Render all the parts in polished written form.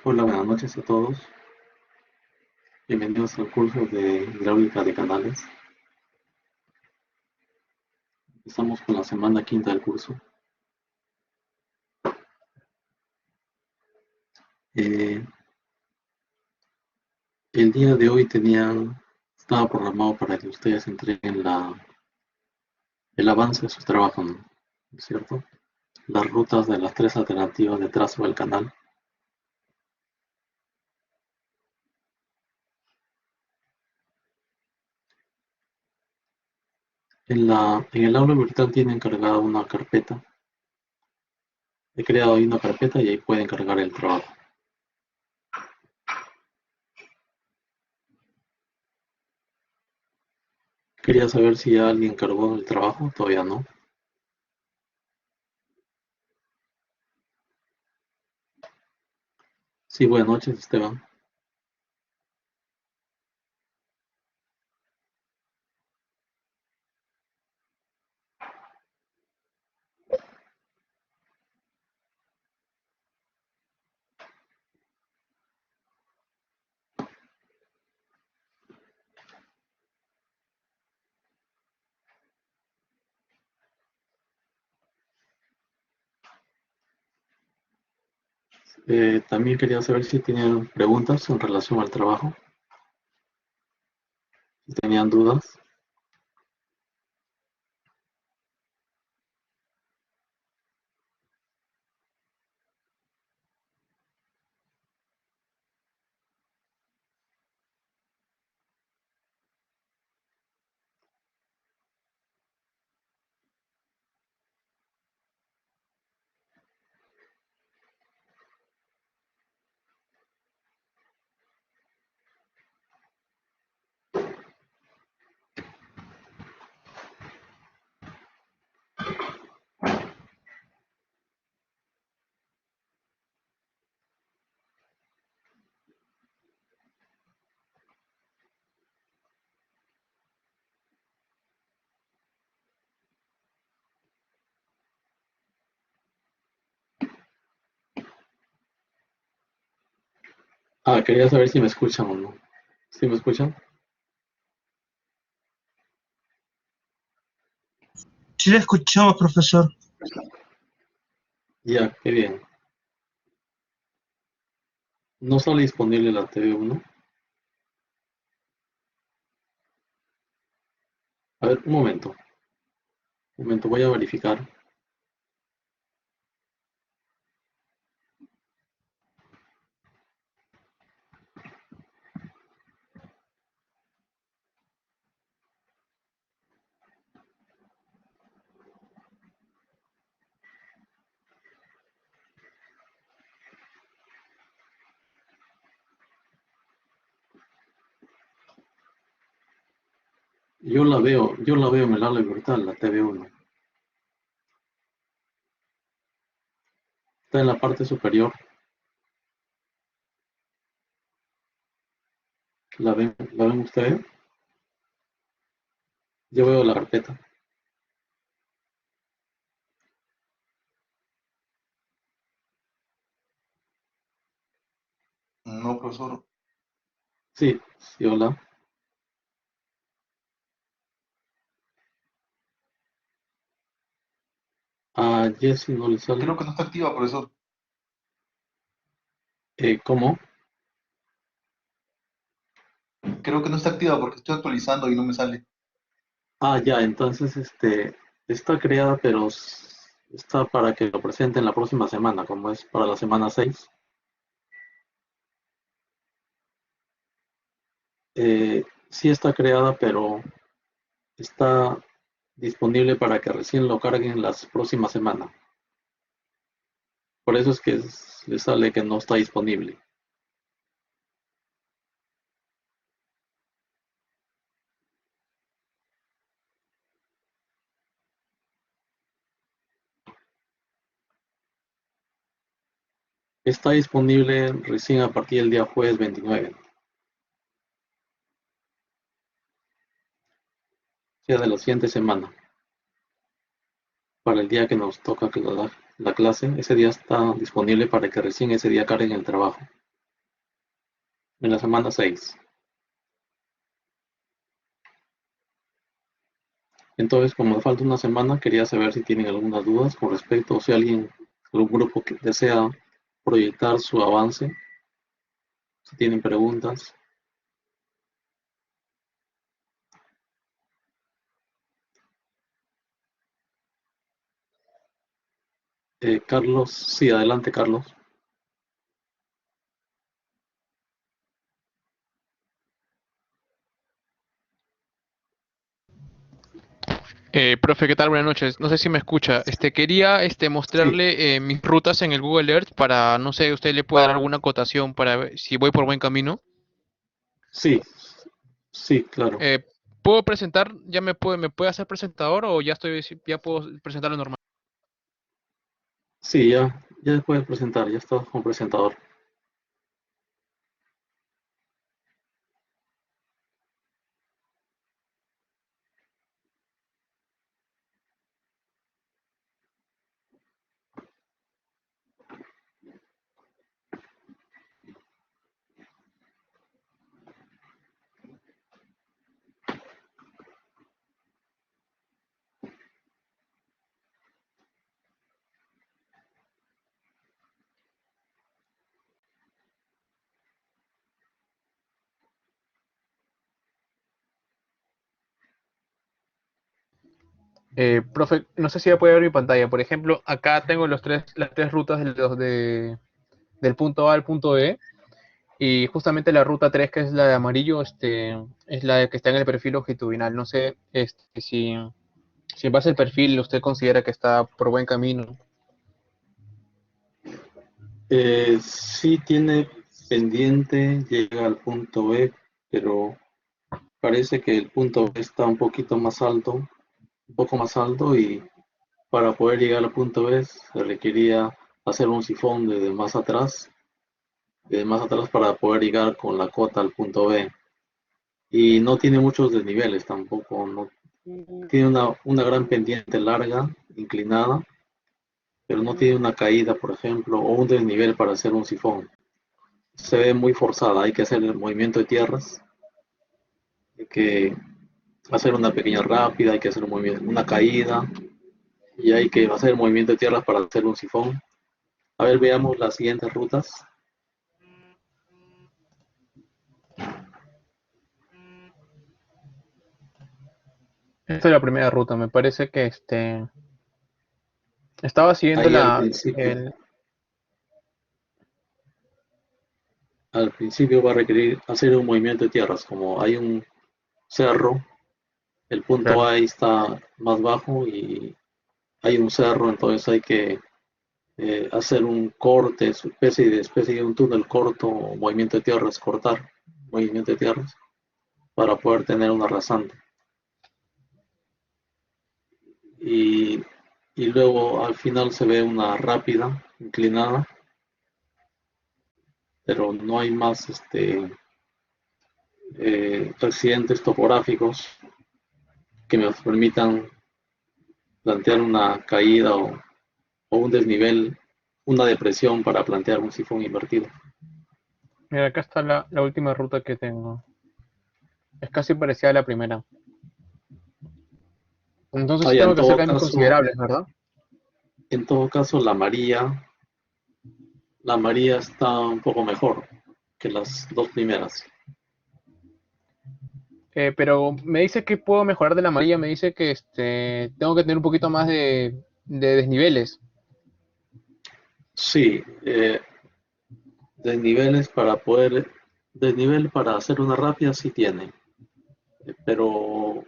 Hola, buenas noches a todos. Bienvenidos al curso de hidráulica de canales. Estamos con la semana quinta del curso. Eh, el día de hoy estaba programado para que ustedes entreguen el avance de su trabajo, ¿no? ¿Es cierto? Las rutas de las tres alternativas de trazo del canal. En el aula virtual tienen cargada una carpeta. He creado ahí una carpeta y ahí pueden cargar el trabajo. Quería saber si ya alguien cargó el trabajo, todavía no. Sí, buenas noches, Esteban. También quería saber si tenían preguntas en relación al trabajo, si tenían dudas. Quería saber si me escuchan o no. ¿Sí me escuchan? Sí le escuchamos, profesor. Ya, qué bien. ¿No sale disponible la TV1? A ver, un momento, voy a verificar. Yo la veo en el aula virtual, la TV1. Está en la parte superior. ¿La ven ustedes? Yo veo la carpeta. No, profesor. Sí, sí, hola. A Jesse no le sale. Creo que no está activa, profesor. ¿Cómo? Creo que no está activa porque estoy actualizando y no me sale. Ya, entonces está creada, pero está para que lo presenten la próxima semana, como es para la semana 6. Sí está creada, pero está disponible para que recién lo carguen las próximas semanas. Por eso es que le sale que no está disponible. Está disponible recién a partir del día jueves 29, o sea, de la siguiente semana, para el día que nos toca la clase. Ese día está disponible para que recién ese día carguen el trabajo. en la semana 6. Entonces, como me falta una semana, quería saber si tienen algunas dudas con respecto, o si alguien, algún grupo que desea proyectar su avance, si tienen preguntas. Carlos, sí, adelante, Carlos. Profe, ¿qué tal? Buenas noches. No sé si me escucha. Quería Sí, mostrarle mis rutas en el Google Earth para, no sé, usted le puede dar alguna acotación para ver si voy por buen camino. sí, sí, claro. Eh, ¿Puedo presentar? ¿Me puede hacer presentador o ya puedo presentarlo normal? Sí, ya puedes presentar, ya estás como presentador. Profe, no sé si ya puede ver mi pantalla. Por ejemplo, acá tengo las tres rutas del punto A al punto B. Y justamente la ruta 3 que es la de amarillo, es la que está en el perfil longitudinal. No sé si en base al perfil usted considera que está por buen camino. Sí tiene pendiente, llega al punto B, pero parece que el punto B está un poquito más alto, un poco más alto, y para poder llegar al punto B se requería hacer un sifón desde más atrás para poder llegar con la cota al punto B. Y no tiene muchos desniveles tampoco, no, tiene una gran pendiente larga, inclinada, pero no tiene una caída, por ejemplo, o un desnivel para hacer un sifón. Se ve muy forzada, hay que hacer el movimiento de tierras, hay que hacer una pequeña rápida, hay que hacer un movimiento, una caída, y hay que hacer el movimiento de tierras para hacer un sifón. A ver, veamos las siguientes rutas. Esta es la primera ruta. Me parece que estaba siguiendo Ahí al principio va a requerir hacer un movimiento de tierras, como hay un cerro, el punto Claro. A está más bajo y hay un cerro, entonces hay que hacer un corte, especie de un túnel corto, movimiento de tierras, cortar movimiento de tierras para poder tener una rasante. Y, y luego al final se ve una rápida, inclinada, pero no hay más accidentes topográficos que me permitan plantear una caída o un desnivel, una depresión para plantear un sifón invertido. Mira, acá está la última ruta que tengo. Es casi parecida a la primera. Entonces sí Ah, ya, tengo que hacer cambios considerables, ¿verdad? en todo caso, la María está un poco mejor que las dos primeras. Pero me dice que puedo mejorar de la amarilla. Me dice que tengo que tener un poquito más de desniveles. Sí, desniveles para poder, desnivel para hacer una rápida sí tiene, pero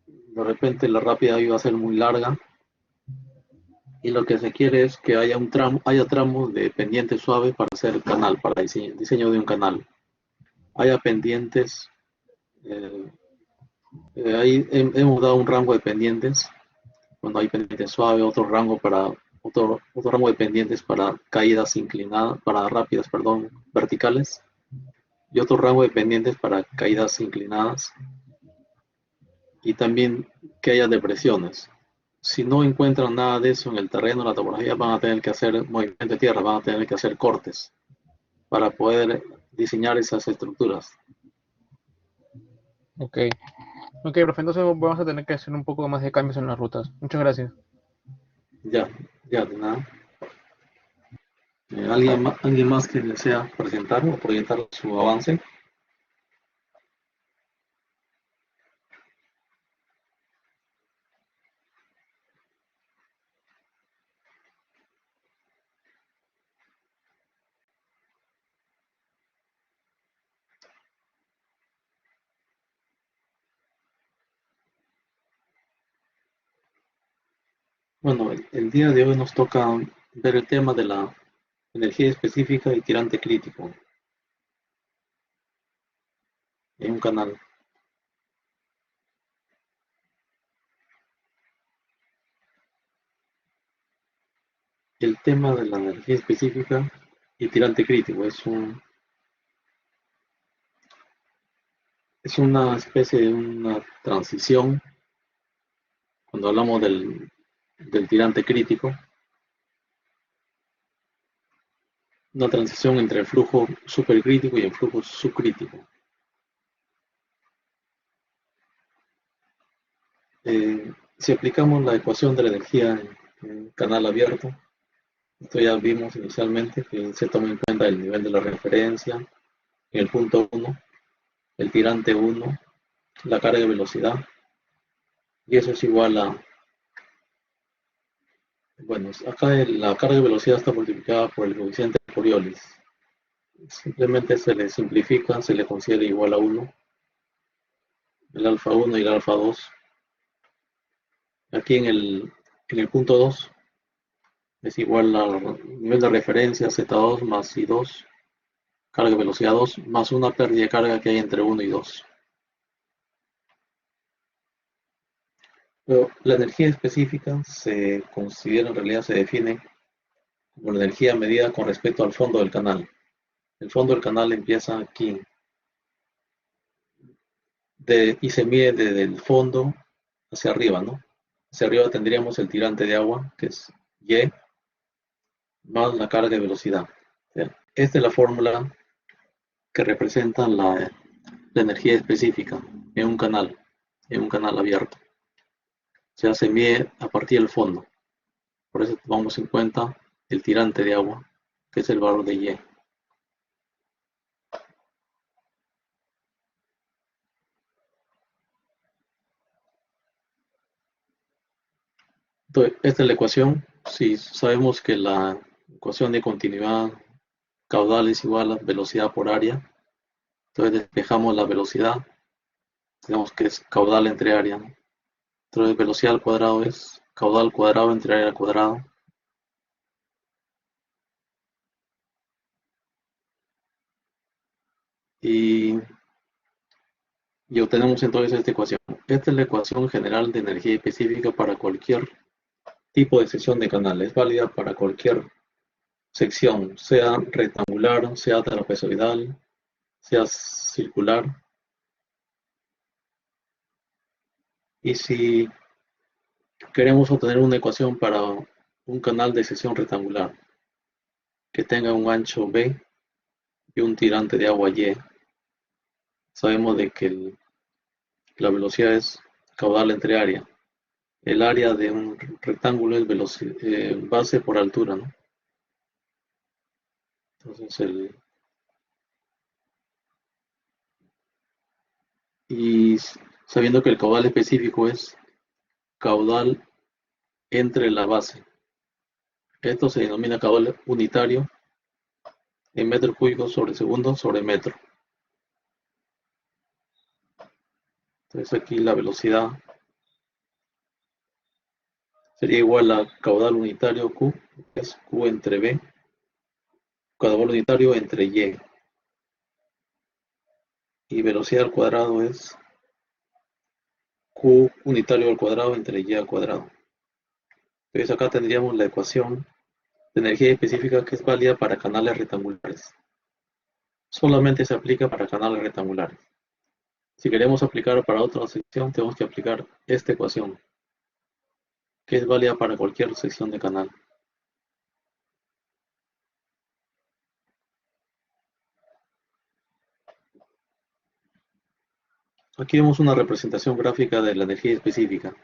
de repente la rápida iba a ser muy larga y lo que se quiere es que haya tramos de pendiente suave para hacer el canal, para diseño de un canal. Haya pendientes, eh, ahí hemos dado un rango de pendientes, cuando hay pendiente suave, otro rango de pendientes para caídas inclinadas, para rápidas, perdón, verticales, y otro rango de pendientes para caídas inclinadas, y también que haya depresiones. Si no encuentran nada de eso en el terreno, la topografía, van a tener que hacer movimiento de tierra, van a tener que hacer cortes para poder diseñar esas estructuras. Ok. Ok, profe, entonces vamos a tener que hacer un poco más de cambios en las rutas. Muchas gracias. Ya, ya, de nada. ¿Alguien más que desea presentar o proyectar su avance? Bueno, el día de hoy nos toca ver el tema de la energía específica y tirante crítico en un canal. El tema de la energía específica y tirante crítico es una especie de una transición cuando hablamos del tirante crítico, una transición entre el flujo supercrítico y el flujo subcrítico. Si aplicamos la ecuación de la energía en canal abierto, esto ya vimos inicialmente que se toma en cuenta el nivel de la referencia, en el punto 1, el tirante 1, la carga de velocidad, y eso es igual a, bueno, acá la carga de velocidad está multiplicada por el coeficiente de Coriolis. Simplemente se le simplifica, se le considera igual a 1, el alfa 1 y el alfa 2. Aquí en el punto 2 es igual al nivel de referencia Z2 más I2, carga de velocidad 2, más una pérdida de carga que hay entre 1 y 2. Pero la energía específica se considera, en realidad se define como la energía medida con respecto al fondo del canal. El fondo del canal empieza aquí y se mide desde el fondo hacia arriba, ¿no? Hacia arriba tendríamos el tirante de agua, que es Y, más la carga de velocidad. Esta es la fórmula que representa la energía específica en un canal abierto. O sea, se mide a partir del fondo. Por eso tomamos en cuenta el tirante de agua, que es el valor de Y. Entonces, esta es la ecuación. Si sabemos que la ecuación de continuidad caudal es igual a velocidad por área, entonces despejamos la velocidad. Tenemos que es caudal entre área, ¿no? Entonces, velocidad al cuadrado es caudal cuadrado entre área al cuadrado. Y, y obtenemos entonces esta ecuación. Esta es la ecuación general de energía específica para cualquier tipo de sección de canal. Es válida para cualquier sección, sea rectangular, sea trapezoidal, sea circular. Y si queremos obtener una ecuación para un canal de sección rectangular que tenga un ancho B y un tirante de agua Y, sabemos de que la velocidad es caudal entre área. El área de un rectángulo es base por altura, ¿no? Entonces, y sabiendo que el caudal específico es caudal entre la base. Esto se denomina caudal unitario en metro cúbico sobre segundo sobre metro. Entonces aquí la velocidad sería igual a caudal unitario Q, que es Q entre B, caudal unitario entre y velocidad al cuadrado es Q unitario al cuadrado entre Y al cuadrado. Entonces acá tendríamos la ecuación de energía específica que es válida para canales rectangulares. Solamente se aplica para canales rectangulares. Si queremos aplicar para otra sección, tenemos que aplicar esta ecuación, que es válida para cualquier sección de canal. Aquí vemos una representación gráfica de la energía específica.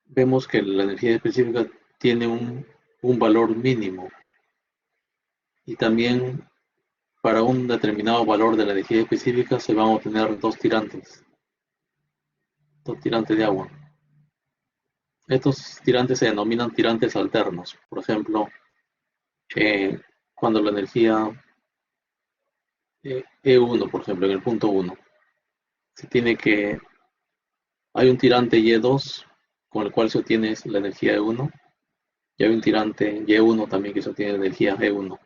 Vemos que la energía específica tiene un valor mínimo y también para un determinado valor de la energía específica se van a obtener dos tirantes de agua. Estos tirantes se denominan tirantes alternos. Por ejemplo, cuando la energía E1, por ejemplo, en el punto 1, se tiene que hay un tirante Y2 con el cual se obtiene la energía E1 y hay un tirante Y1 también que se obtiene energía E1.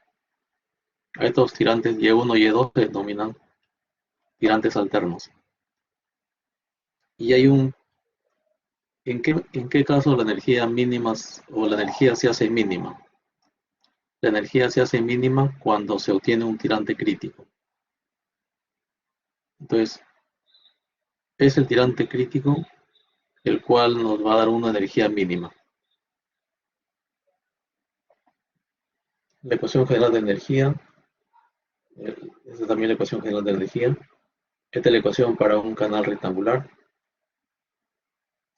A estos tirantes Y1 y Y2 se denominan tirantes alternos. Y hay ¿en qué caso la energía mínima o la energía se hace mínima? La energía se hace mínima cuando se obtiene un tirante crítico. Entonces, es el tirante crítico el cual nos va a dar una energía mínima. La ecuación general de energía, esta es también la ecuación general de energía. Esta es la ecuación para un canal rectangular.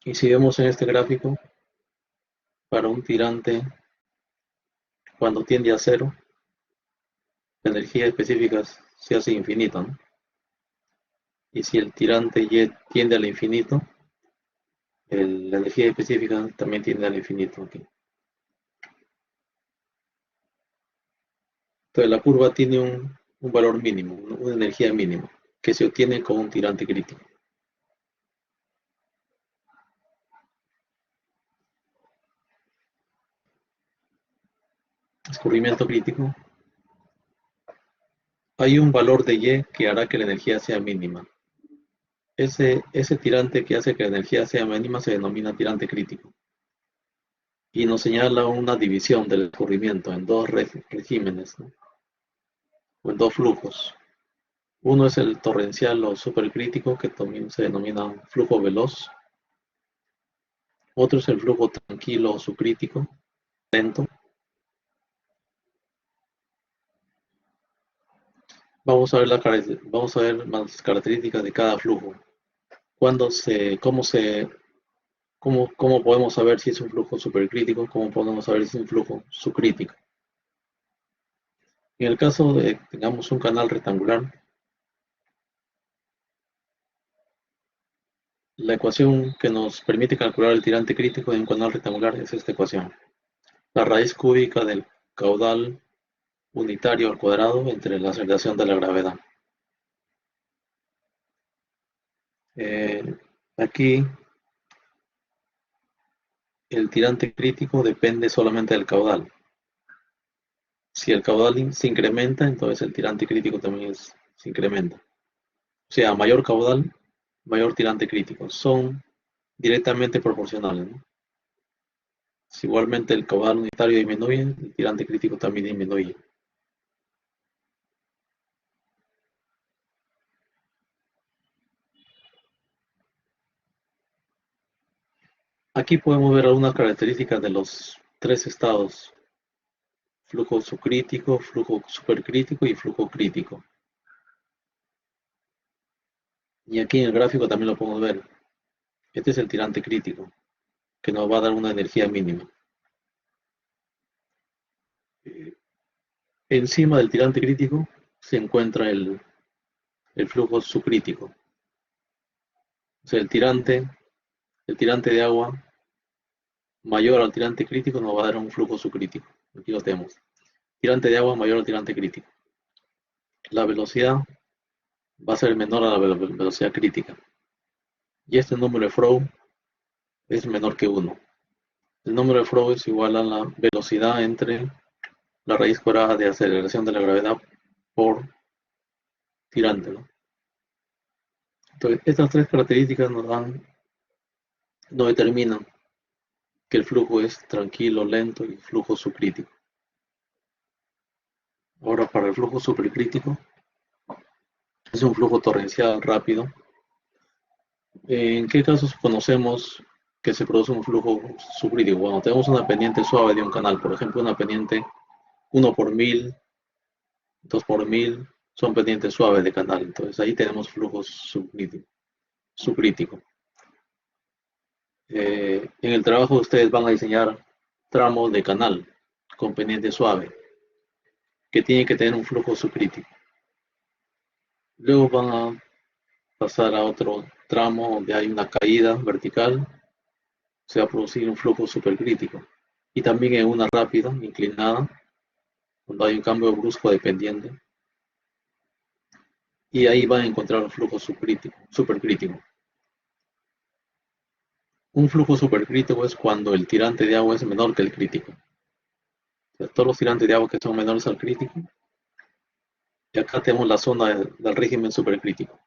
Y si vemos en este gráfico, para un tirante, cuando tiende a cero, la energía específica se hace infinita, ¿no? Y si el tirante Y tiende al infinito, la energía específica también tiende al infinito aquí. Entonces la curva tiene un valor mínimo, una energía mínima, que se obtiene con un tirante crítico. Escurrimiento crítico. Hay un valor de Y que hará que la energía sea mínima. Ese tirante que hace que la energía sea mínima se denomina tirante crítico. Y nos señala una división del escurrimiento en dos regímenes, ¿no? O en dos flujos. Uno es el torrencial o supercrítico, que también se denomina flujo veloz. Otro es el flujo tranquilo o subcrítico, lento. Vamos a ver más características de cada flujo. ¿Cómo podemos saber si es un flujo supercrítico? ¿Cómo podemos saber si es un flujo subcrítico? En el caso de que tengamos un canal rectangular, la ecuación que nos permite calcular el tirante crítico de un canal rectangular es esta ecuación. La raíz cúbica del caudal unitario al cuadrado entre la aceleración de la gravedad. Aquí el tirante crítico depende solamente del caudal. Si el caudal se incrementa, entonces el tirante crítico también se incrementa. O sea, mayor caudal, mayor tirante crítico. Son directamente proporcionales, ¿no? Si igualmente el caudal unitario disminuye, el tirante crítico también disminuye. Aquí podemos ver algunas características de los tres estados: flujo subcrítico, flujo supercrítico y flujo crítico. Y aquí en el gráfico también lo podemos ver. Este es el tirante crítico, que nos va a dar una energía mínima. Encima del tirante crítico se encuentra el flujo subcrítico. O sea, el tirante de agua mayor al tirante crítico nos va a dar un flujo subcrítico. Aquí lo tenemos. Tirante de agua mayor al tirante crítico. La velocidad va a ser menor a la velocidad crítica. Y este número de Freud es menor que 1. El número de Freud es igual a la velocidad entre la raíz cuadrada de aceleración de la gravedad por tirante, ¿no? Entonces, estas tres características nos determinan que el flujo es tranquilo, lento y flujo subcrítico. Ahora, para el flujo supercrítico, es un flujo torrencial rápido. ¿En qué casos conocemos que se produce un flujo subcrítico? Bueno, tenemos una pendiente suave de un canal, por ejemplo, una pendiente 1 por 1000, 2 por 1000, son pendientes suaves de canal. Entonces ahí tenemos flujo subcrítico. En el trabajo ustedes van a diseñar tramos de canal con pendiente suave que tienen que tener un flujo subcrítico. Luego van a pasar a otro tramo donde hay una caída vertical, se va a producir un flujo supercrítico. Y también en una rápida, inclinada, cuando hay un cambio brusco de pendiente. Y ahí van a encontrar un flujo supercrítico. Un flujo supercrítico es cuando el tirante de agua es menor que el crítico. O sea, todos los tirantes de agua que son menores al crítico. Y acá tenemos la zona del régimen supercrítico.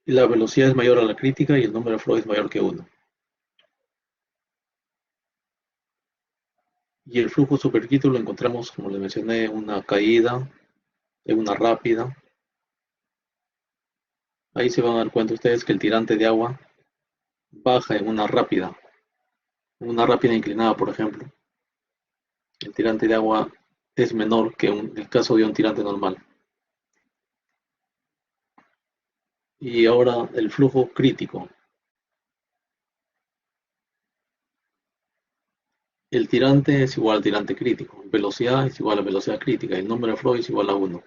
Y la velocidad es mayor a la crítica y el número de flow es mayor que 1. Y el flujo supercrítico lo encontramos, como les mencioné, en una caída, en una rápida. Ahí se van a dar cuenta ustedes que el tirante de agua baja en una rápida inclinada, por ejemplo. El tirante de agua es menor que el caso de un tirante normal. Y ahora el flujo crítico. El tirante es igual al tirante crítico, velocidad es igual a velocidad crítica, y el número de flow es igual a 1.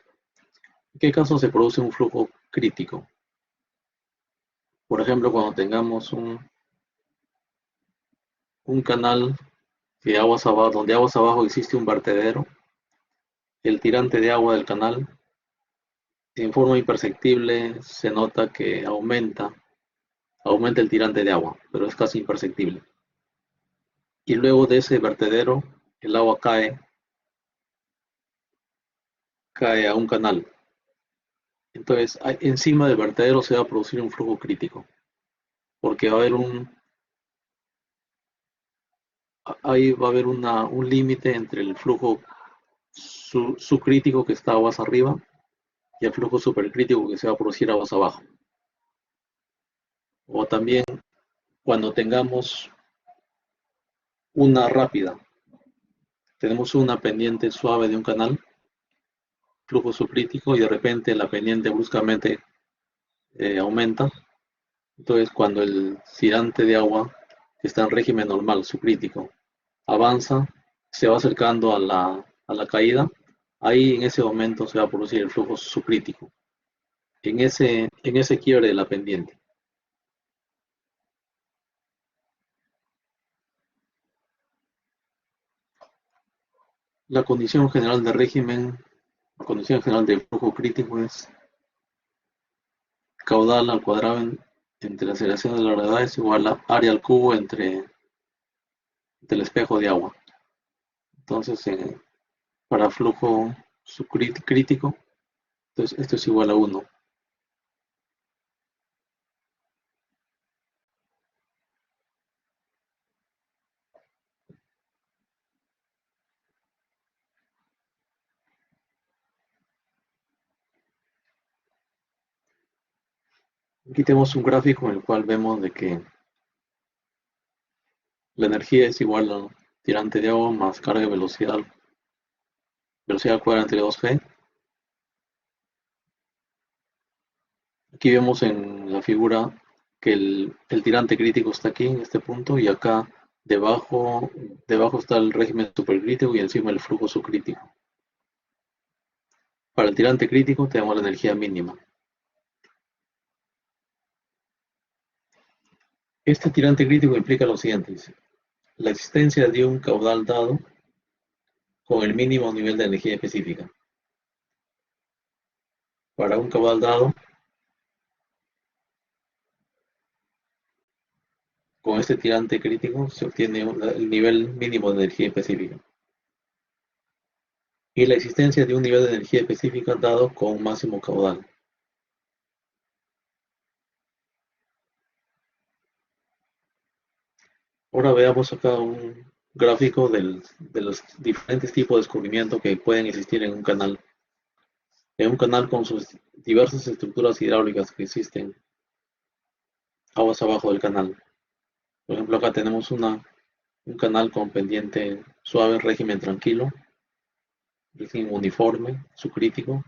¿En qué caso se produce un flujo crítico? Por ejemplo, cuando tengamos un canal de aguas abajo, donde aguas abajo existe un vertedero, el tirante de agua del canal, en forma imperceptible, se nota que aumenta el tirante de agua, pero es casi imperceptible. Y luego de ese vertedero, el agua cae a un canal. Entonces, encima del vertedero se va a producir un flujo crítico, porque ahí va a haber un límite entre el flujo subcrítico que está aguas arriba y el flujo supercrítico que se va a producir aguas abajo. O también cuando tengamos una rápida, tenemos una pendiente suave de un canal, flujo subcrítico, y de repente la pendiente bruscamente aumenta. Entonces, cuando el tirante de agua que está en régimen normal, subcrítico, avanza, se va acercando a la caída, ahí en ese momento se va a producir el flujo subcrítico, en ese quiebre de la pendiente. La condición general de régimen, la condición general del flujo crítico es caudal al cuadrado entre la aceleración de la gravedad es igual a área al cubo entre el espejo de agua. Entonces, para flujo subcrítico, entonces esto es igual a 1. Aquí tenemos un gráfico en el cual vemos de que la energía es igual al tirante de agua más carga de velocidad cuadrada entre 2G. Aquí vemos en la figura que el tirante crítico está aquí, en este punto, y acá debajo está el régimen supercrítico y encima el flujo subcrítico. Para el tirante crítico tenemos la energía mínima. Este tirante crítico implica lo siguiente: la existencia de un caudal dado con el mínimo nivel de energía específica. Para un caudal dado, con este tirante crítico se obtiene el nivel mínimo de energía específica. Y la existencia de un nivel de energía específica dado con un máximo caudal. Ahora veamos acá un gráfico de los diferentes tipos de descubrimiento que pueden existir en un canal. En un canal con sus diversas estructuras hidráulicas que existen aguas abajo del canal. Por ejemplo, acá tenemos un canal con pendiente suave, régimen tranquilo, régimen uniforme, subcrítico.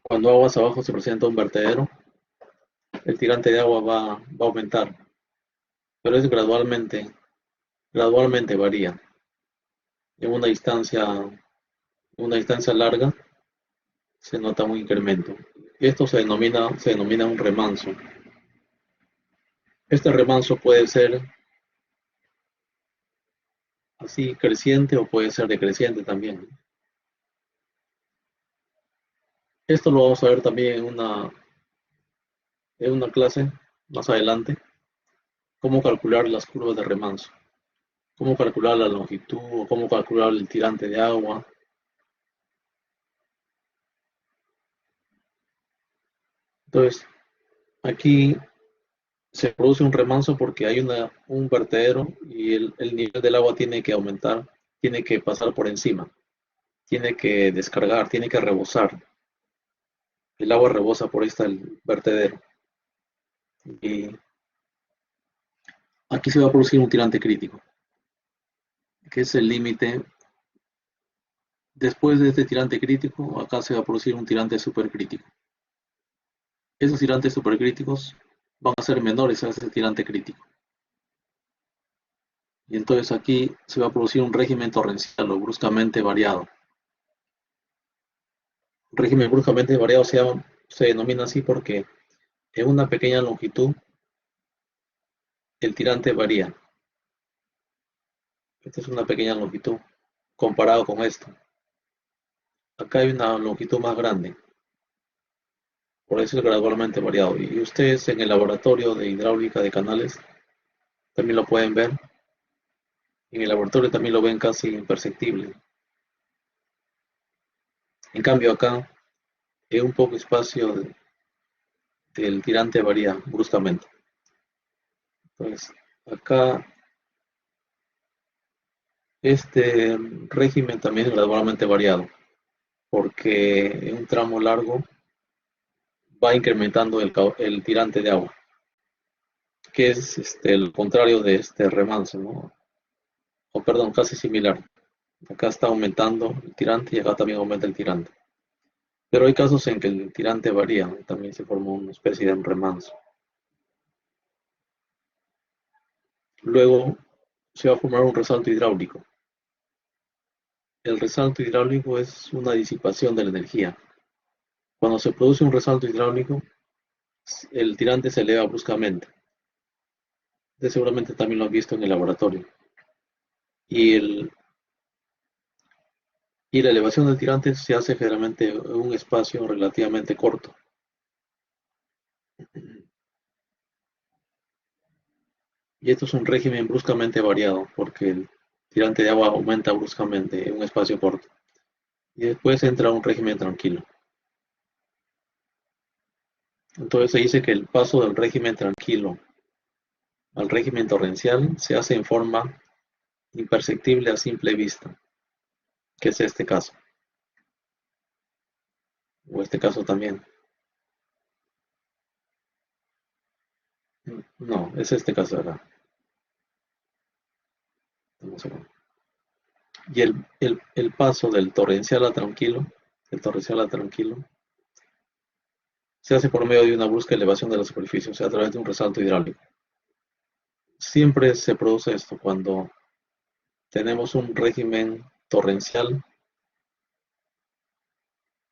Cuando aguas abajo se presenta un vertedero, el tirante de agua va a aumentar, pero es gradualmente varía. En una distancia larga se nota un incremento. Esto se denomina un remanso. Este remanso puede ser así creciente o puede ser decreciente también. Esto lo vamos a ver también en una clase más adelante, cómo calcular las curvas de remanso, cómo calcular la longitud o cómo calcular el tirante de agua. Entonces, aquí se produce un remanso porque hay un vertedero y el nivel del agua tiene que aumentar, tiene que pasar por encima, tiene que descargar, tiene que rebosar. El agua rebosa por ahí está el vertedero. Y aquí se va a producir un tirante crítico, que es el límite. Después de este tirante crítico, acá se va a producir un tirante supercrítico. Esos tirantes supercríticos van a ser menores a ese tirante crítico. Y entonces aquí se va a producir un régimen torrencial o bruscamente variado. Régimen bruscamente variado se denomina así porque en una pequeña longitud el tirante varía. Esta es una pequeña longitud comparado con esto. Acá hay una longitud más grande, por eso es gradualmente variado. Y ustedes en el laboratorio de hidráulica de canales también lo pueden ver. En el laboratorio también lo ven casi imperceptible. En cambio acá, en un poco espacio del tirante varía bruscamente. Entonces, acá este régimen también es gradualmente variado, porque en un tramo largo va incrementando el tirante de agua, que es el contrario de este remanso, ¿no? O perdón, casi similar. Acá está aumentando el tirante y acá también aumenta el tirante. Pero hay casos en que el tirante varía, ¿no? También se forma una especie de remanso. Luego se va a formar un resalto hidráulico. El resalto hidráulico es una disipación de la energía. Cuando se produce un resalto hidráulico, el tirante se eleva bruscamente. Seguramente también lo han visto en el laboratorio. Y, y la elevación del tirante se hace generalmente en un espacio relativamente corto. Y esto es un régimen bruscamente variado, porque el tirante de agua aumenta bruscamente en un espacio corto. Y después entra un régimen tranquilo. Entonces se dice que el paso del régimen tranquilo al régimen torrencial se hace en forma imperceptible a simple vista, que es este caso, o este caso también. No, es este caso de acá. Y el paso del torrencial a tranquilo, se hace por medio de una brusca elevación de la superficie, o sea, a través de un resalto hidráulico. Siempre se produce esto cuando tenemos un régimen torrencial.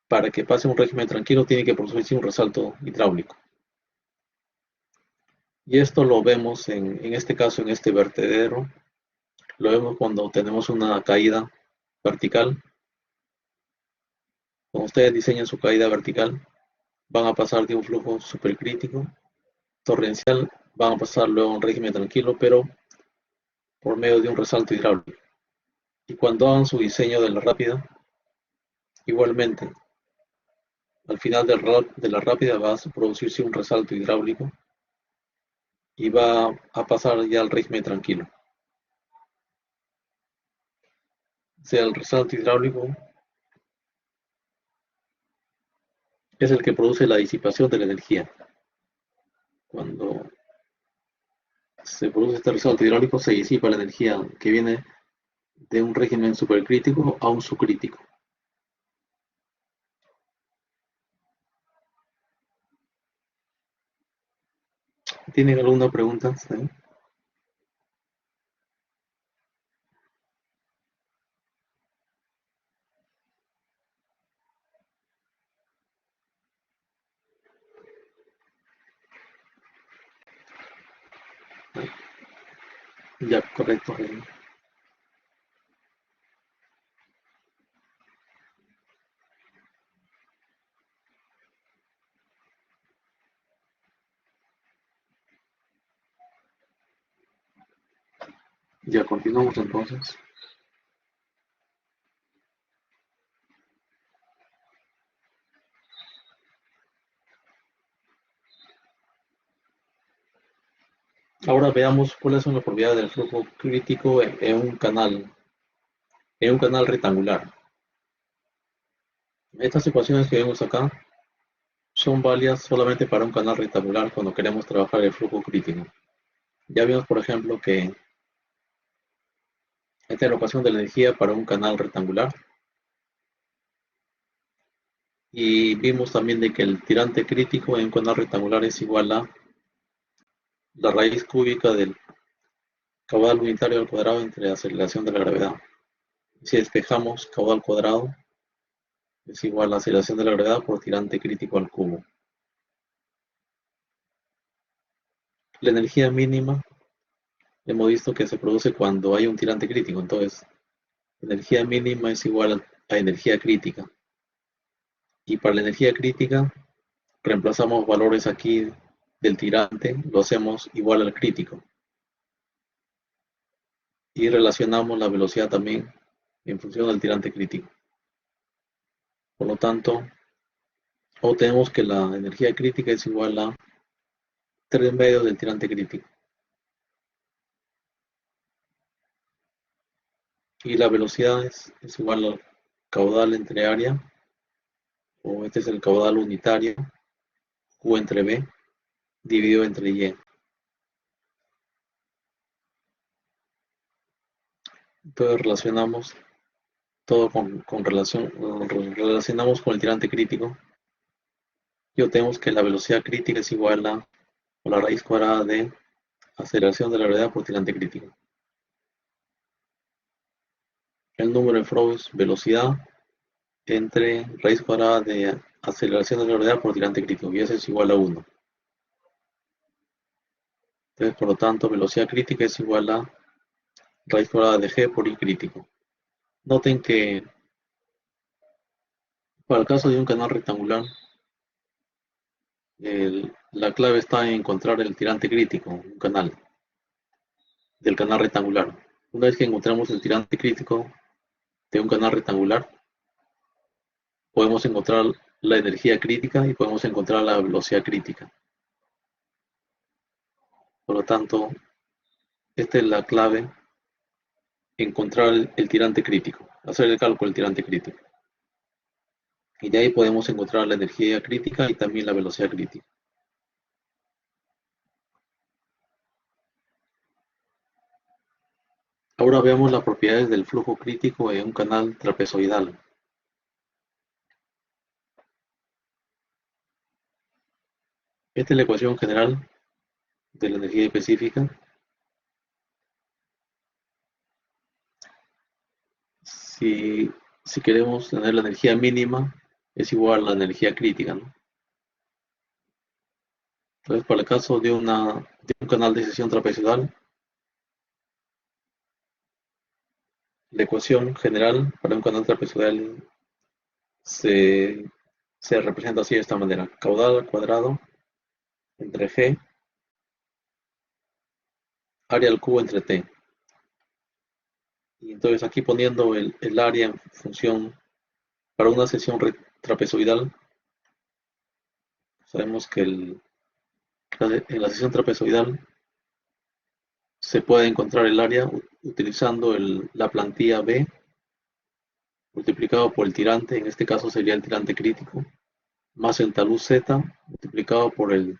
Para que pase un régimen tranquilo tiene que producirse un resalto hidráulico. Y esto lo vemos en este caso, en este vertedero, lo vemos cuando tenemos una caída vertical. Cuando ustedes diseñan su caída vertical, van a pasar de un flujo supercrítico, torrencial, van a pasar luego a un régimen tranquilo, pero por medio de un resalto hidráulico. Y cuando hagan su diseño de la rápida, igualmente, al final de la rápida va a producirse un resalto hidráulico y va a pasar ya al régimen tranquilo. O sea, el resalto hidráulico es el que produce la disipación de la energía. Cuando se produce este resalto hidráulico se disipa la energía que viene de un régimen supercrítico a un subcrítico. ¿Tienen alguna pregunta? ¿Sí? Ya, correcto. Ya continuamos entonces. Ahora veamos cuáles son las propiedades del flujo crítico en un canal rectangular. Estas ecuaciones que vemos acá son válidas solamente para un canal rectangular cuando queremos trabajar el flujo crítico. Ya vimos, por ejemplo, que esta es la ecuación de la energía para un canal rectangular. Y vimos también de que el tirante crítico en un canal rectangular es igual a la raíz cúbica del caudal unitario al cuadrado entre la aceleración de la gravedad. Si despejamos caudal cuadrado es igual a la aceleración de la gravedad por tirante crítico al cubo. La energía mínima hemos visto que se produce cuando hay un tirante crítico, entonces energía mínima es igual a energía crítica. Y para la energía crítica reemplazamos valores aquí del tirante, lo hacemos igual al crítico. Y relacionamos la velocidad también en función del tirante crítico. Por lo tanto, obtenemos que la energía crítica es igual a 3 medios del tirante crítico. Y la velocidad es igual al caudal entre área, o este es el caudal unitario, Q entre B, dividido entre Y. Entonces relacionamos todo relacionamos con el tirante crítico y obtenemos que la velocidad crítica es igual a la raíz cuadrada de aceleración de la gravedad por tirante crítico. El número de Freud es velocidad entre raíz cuadrada de aceleración de la gravedad por tirante crítico, y eso es igual a 1. Entonces, por lo tanto, velocidad crítica es igual a raíz cuadrada de g por i crítico. Noten que para el caso de un canal rectangular, la clave está en encontrar el tirante crítico, un canal, del canal rectangular. Una vez que encontramos el tirante crítico de un canal rectangular, podemos encontrar la energía crítica y podemos encontrar la velocidad crítica. Por lo tanto, esta es la clave, encontrar el tirante crítico, hacer el cálculo del tirante crítico. Y de ahí podemos encontrar la energía crítica y también la velocidad crítica. Ahora veamos las propiedades del flujo crítico en un canal trapezoidal. Esta es la ecuación general de la energía específica. Si queremos tener la energía mínima, es igual a la energía crítica, ¿no? Entonces, para el caso de un canal de sección trapezoidal, la ecuación general para un canal trapezoidal se representa así de esta manera: caudal al cuadrado entre G, área al cubo entre T. Y entonces aquí poniendo el área en función para una sección trapezoidal, sabemos que en la sección trapezoidal se puede encontrar el área utilizando la plantilla B multiplicado por el tirante, en este caso sería el tirante crítico, más el talud Z multiplicado por el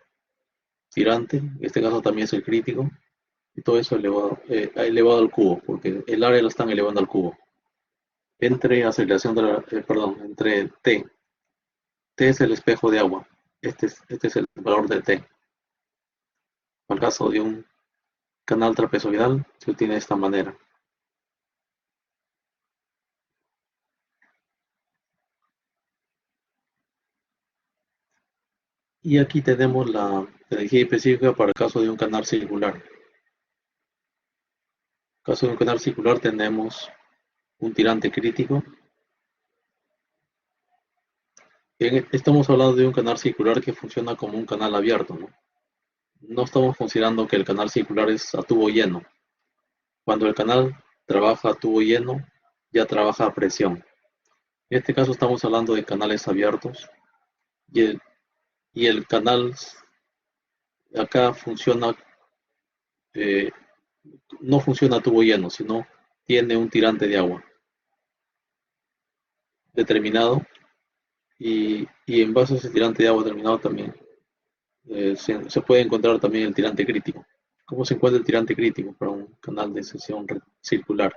tirante, en este caso también es el crítico, y todo eso elevado al cubo, porque el área lo están elevando al cubo. Entre aceleración de entre T. T es el espejo de agua. Este es el valor de T. Al caso de un canal trapezoidal se obtiene de esta manera. Y aquí tenemos la energía específica para el caso de un canal circular. En el caso de un canal circular tenemos un tirante crítico. Estamos hablando de un canal circular que funciona como un canal abierto, ¿no? No estamos considerando que el canal circular es a tubo lleno. Cuando el canal trabaja a tubo lleno, ya trabaja a presión. En este caso estamos hablando de canales abiertos y el canal acá funciona, eh, no funciona a tubo lleno, sino tiene un tirante de agua determinado y en base a ese tirante de agua determinado también se puede encontrar también el tirante crítico. ¿Cómo se encuentra el tirante crítico para un canal de sección circular?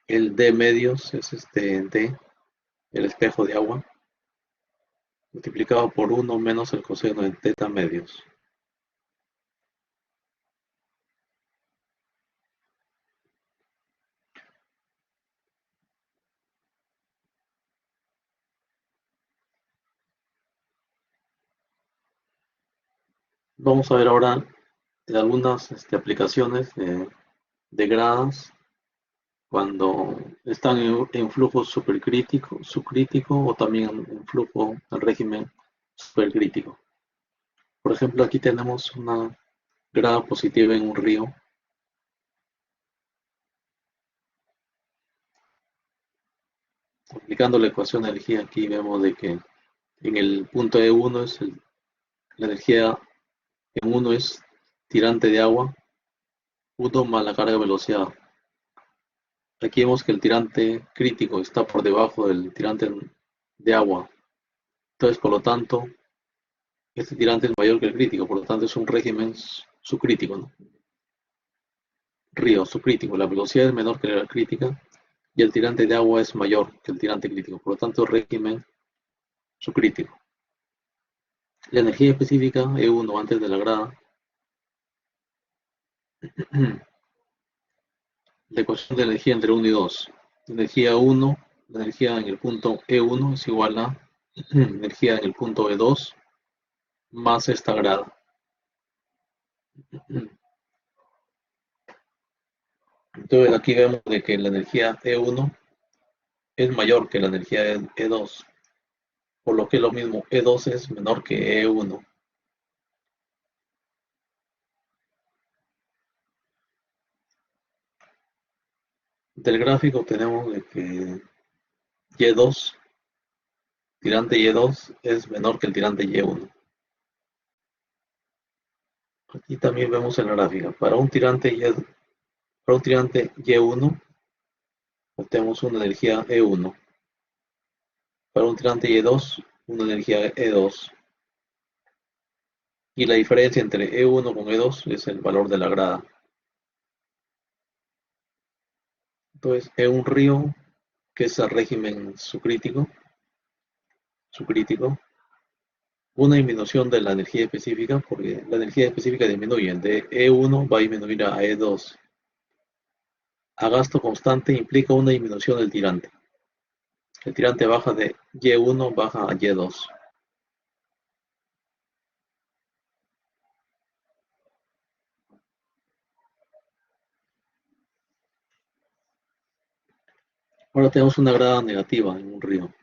El D medios es D, el espejo de agua, multiplicado por 1 menos el coseno de teta medios. Vamos a ver ahora algunas aplicaciones de gradas cuando están en flujo supercrítico, subcrítico o también en flujo en régimen supercrítico. Por ejemplo, aquí tenemos una grada positiva en un río. Aplicando la ecuación de energía aquí vemos de que en el punto E1 la energía en 1 es tirante de agua, 1 más la carga de velocidad. Aquí vemos que el tirante crítico está por debajo del tirante de agua. Entonces, por lo tanto, este tirante es mayor que el crítico, por lo tanto es un régimen subcrítico, ¿no? Río subcrítico, la velocidad es menor que la crítica y el tirante de agua es mayor que el tirante crítico, por lo tanto régimen subcrítico. La energía específica E1 antes de la grada, la ecuación de energía entre 1 y 2. Energía 1, la energía en el punto E1 es igual a energía en el punto E2 más esta grada. Entonces aquí vemos de que la energía E1 es mayor que la energía E2, por lo que lo mismo E2 es menor que E1. Del gráfico tenemos de que Y2, tirante Y2 es menor que el tirante Y1. Aquí también vemos en la gráfica, para un tirante Y1 obtenemos una energía E1. Para un tirante Y2, una energía E2. Y la diferencia entre E1 con E2 es el valor de la grada. Entonces, en un río que es el régimen subcrítico, una disminución de la energía específica, porque la energía específica disminuye, de E1 va a disminuir a E2. A gasto constante implica una disminución del tirante. El tirante baja de Y1, baja a Y2. Ahora tenemos una grada negativa en un río.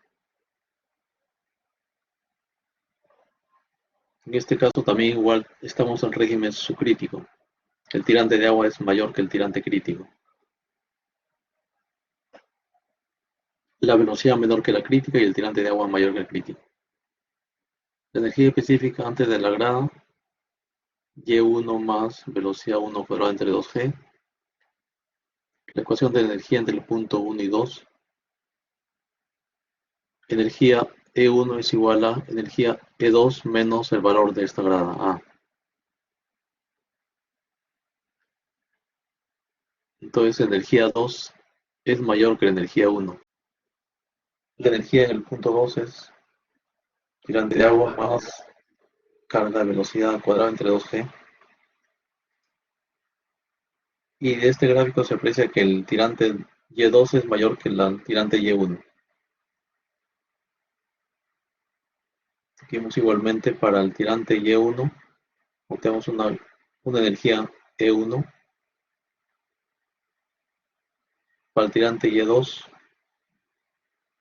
En este caso también igual estamos en régimen subcrítico. El tirante de agua es mayor que el tirante crítico. La velocidad menor que la crítica y el tirante de agua mayor que el crítico. La energía específica antes de la grada, Y1 más velocidad 1 cuadrado entre 2G. La ecuación de energía entre el punto 1 y 2. Energía E1 es igual a energía E2 menos el valor de esta grada A. Entonces energía 2 es mayor que la energía 1. La energía en el punto 2 es tirante de agua más carga de velocidad al cuadrado entre 2g. Y de este gráfico se aprecia que el tirante Y2 es mayor que el tirante Y1. Seguimos igualmente para el tirante Y1, obtenemos una energía E1. Para el tirante Y2,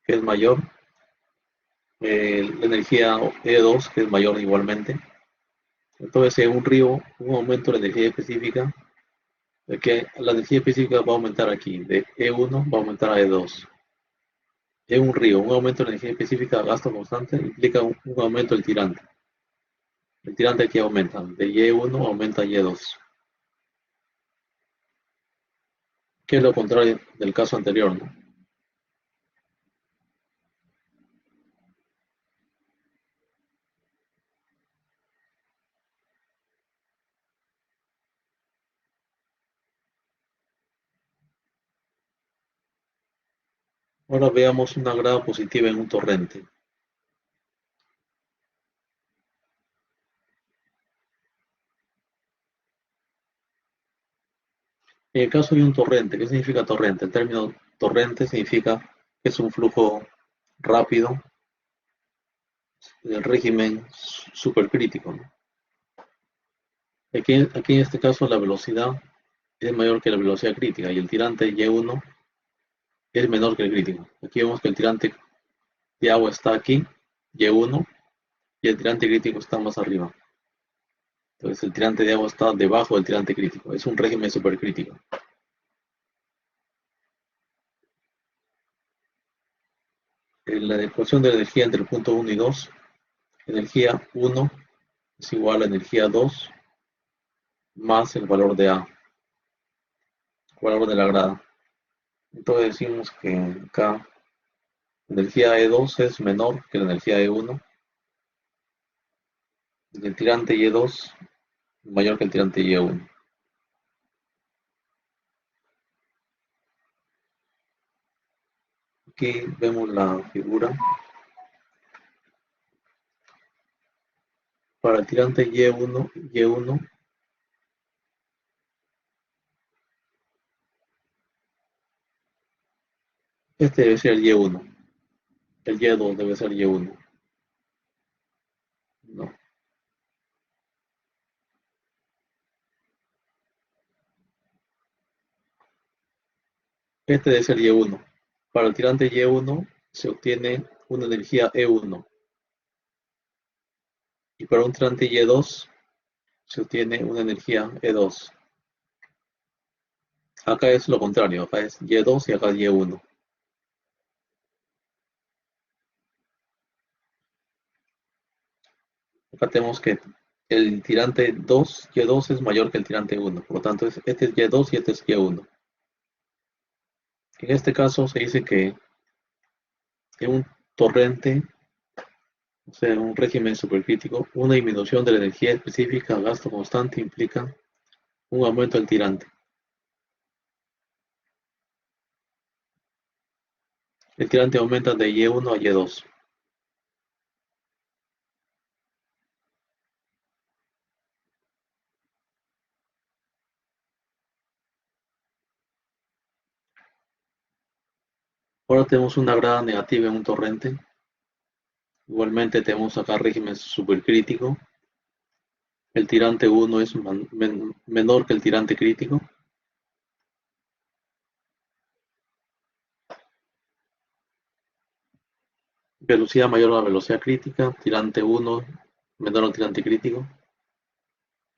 que es mayor, la energía E2, que es mayor igualmente. Entonces, en un río, un aumento de la energía específica, de que la energía específica va a aumentar aquí, de E1 va a aumentar a E2. En un río, un aumento de energía específica a gasto constante implica un aumento del tirante. El tirante aquí aumenta, de Y1 aumenta a Y2. Que es lo contrario del caso anterior, ¿no? Ahora veamos una grada positiva en un torrente. En el caso de un torrente, ¿qué significa torrente? El término torrente significa que es un flujo rápido del régimen supercrítico, ¿no? Aquí en este caso la velocidad es mayor que la velocidad crítica y el tirante Y1 es menor que el crítico. Aquí vemos que el tirante de agua está aquí, Y1, y el tirante crítico está más arriba. Entonces el tirante de agua está debajo del tirante crítico. Es un régimen supercrítico. En la ecuación de la energía entre el punto 1 y 2, energía 1 es igual a energía 2 más el valor de A, el valor de la grada. Entonces decimos que acá la energía E2 es menor que la energía E1 y el tirante Y2 es mayor que el tirante Y1. Aquí vemos la figura. Para el tirante Y1, este debe ser el Y1. El Y2 debe ser Y1. No. Este debe ser Y1. Para el tirante Y1 se obtiene una energía E1. Y para un tirante Y2 se obtiene una energía E2. Acá es lo contrario, acá es Y2 y acá es Y1. Acá tenemos que el tirante 2, Y2 es mayor que el tirante 1. Por lo tanto, este es Y2 y este es Y1. En este caso se dice que en un torrente, o sea, en un régimen supercrítico, una disminución de la energía específica a gasto constante implica un aumento del tirante. El tirante aumenta de Y1 a Y2. Ahora tenemos una grada negativa en un torrente. Igualmente tenemos acá régimen supercrítico. El tirante 1 es menor que el tirante crítico. Velocidad mayor a la velocidad crítica. Tirante 1 menor al tirante crítico.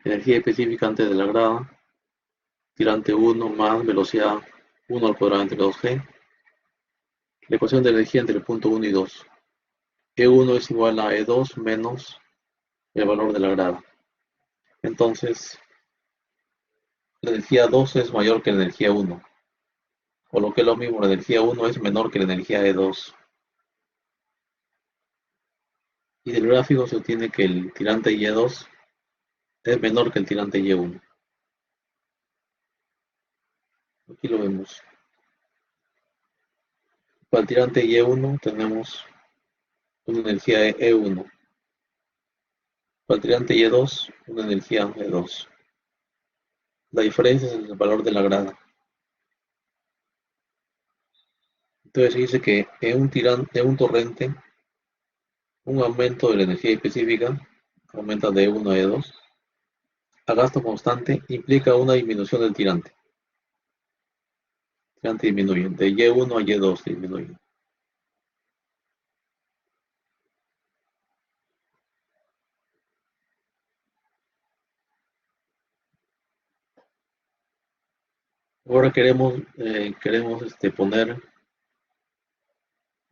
Energía específica antes de la grada. Tirante 1 más velocidad 1 al cuadrado entre 2g. La ecuación de energía entre el punto 1 y 2. E1 es igual a E2 menos el valor de la grada. Entonces, la energía 2 es mayor que la energía 1. O lo que es lo mismo, la energía 1 es menor que la energía E2. Y del gráfico se obtiene que el tirante Y2 es menor que el tirante Y1. Aquí lo vemos. Para el tirante Y1 tenemos una energía E1. Para el tirante Y2, una energía E2. La diferencia es el valor de la grada. Entonces dice que en un torrente, un aumento de la energía específica, aumenta de E1 a E2, a gasto constante implica una disminución del tirante. El tirante disminuye, de Y1 a Y2 disminuye. Ahora queremos poner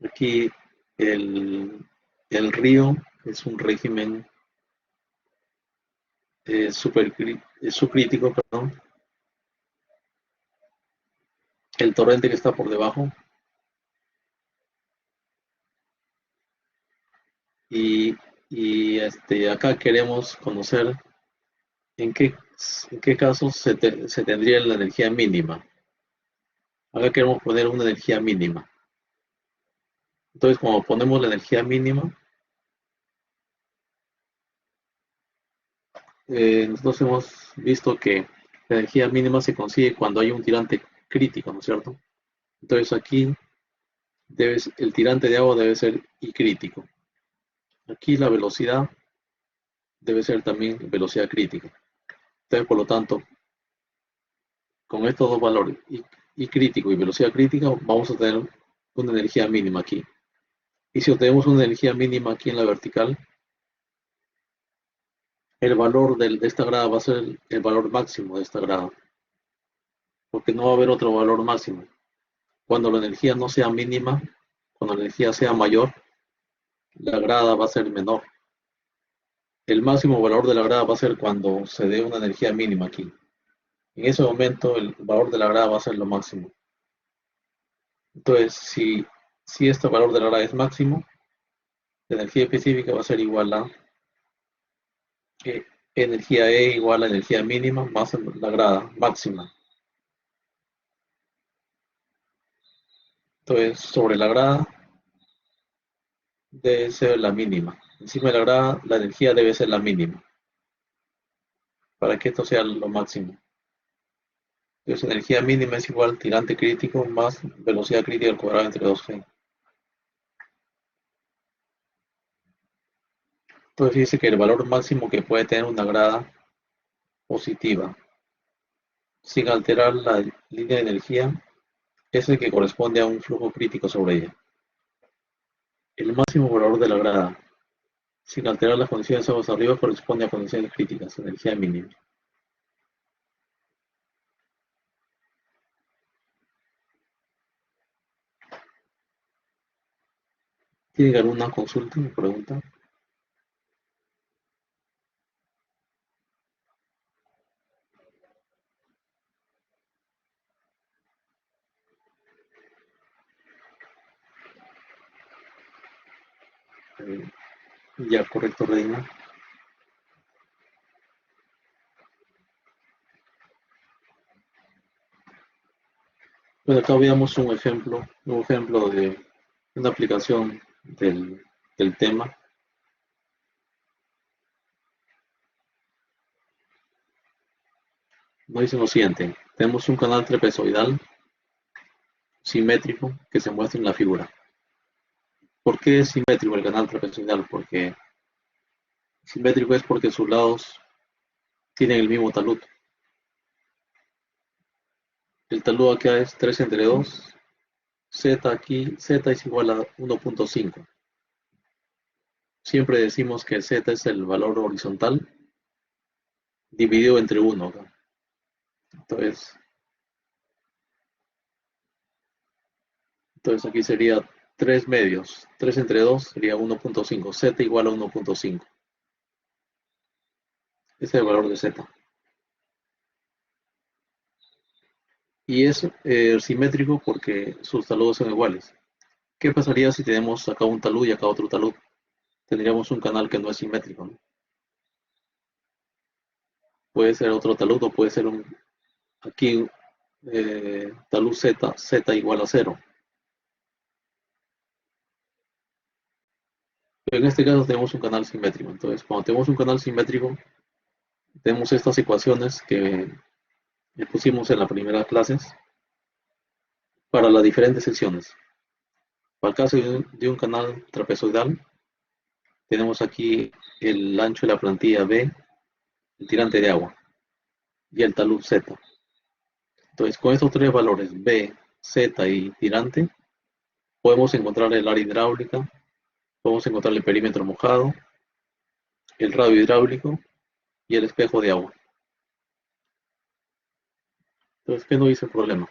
aquí el río, es un régimen subcrítico, perdón. El torrente que está por debajo y acá queremos conocer en qué casos se tendría la energía mínima. Acá queremos poner una energía mínima. Entonces, como ponemos la energía mínima, nosotros hemos visto que la energía mínima se consigue cuando hay un tirante crítico, ¿no es cierto? Entonces aquí el tirante de agua debe ser I crítico. Aquí la velocidad debe ser también velocidad crítica. Entonces, por lo tanto, con estos dos valores, I crítico y velocidad crítica, vamos a tener una energía mínima aquí. Y si obtenemos una energía mínima aquí en la vertical, el valor de esta grada va a ser el valor máximo de esta grada, porque no va a haber otro valor máximo. Cuando la energía no sea mínima, cuando la energía sea mayor, la grada va a ser menor. El máximo valor de la grada va a ser cuando se dé una energía mínima aquí. En ese momento el valor de la grada va a ser lo máximo. Entonces, si este valor de la grada es máximo, la energía específica va a ser igual a energía E igual a energía mínima más la grada máxima. Entonces, sobre la grada debe ser la mínima. Encima de la grada, la energía debe ser la mínima, para que esto sea lo máximo. Entonces, energía mínima es igual tirante crítico más velocidad crítica al cuadrado entre 2G. Entonces, dice que el valor máximo que puede tener una grada positiva, sin alterar la línea de energía, es el que corresponde a un flujo crítico sobre ella. El máximo valor de la grada, sin alterar las condiciones aguas arriba, corresponde a condiciones críticas, energía mínima. ¿Tienen alguna consulta o pregunta? Eh, ya, correcto, Reina. Bueno, acá veamos un ejemplo de una aplicación del tema. Nos dice lo siguiente: tenemos un canal trapezoidal simétrico que se muestra en la figura. ¿Por qué es simétrico el canal trapezoidal? Porque simétrico es porque sus lados tienen el mismo talud. El talud acá es 3 entre 2. Z aquí, Z es igual a 1.5. Siempre decimos que Z es el valor horizontal dividido entre 1. Entonces aquí sería 3 medios. 3 entre 2 sería 1.5. Z igual a 1.5. Ese es el valor de Z. Y es simétrico porque sus taludes son iguales. ¿Qué pasaría si tenemos acá un talud y acá otro talud? Tendríamos un canal que no es simétrico, ¿no? Puede ser otro talud o puede ser aquí talud Z, Z igual a 0. Pero en este caso tenemos un canal simétrico. Entonces, cuando tenemos un canal simétrico, tenemos estas ecuaciones que pusimos en la primera clase para las diferentes secciones. Para el caso de un canal trapezoidal, tenemos aquí el ancho de la plantilla B, el tirante de agua, y el talud Z. Entonces, con estos tres valores, B, Z y tirante, podemos encontrar el área hidráulica, podemos encontrar el perímetro mojado, el radio hidráulico y el espejo de agua. Entonces, ¿qué nos dice el problema?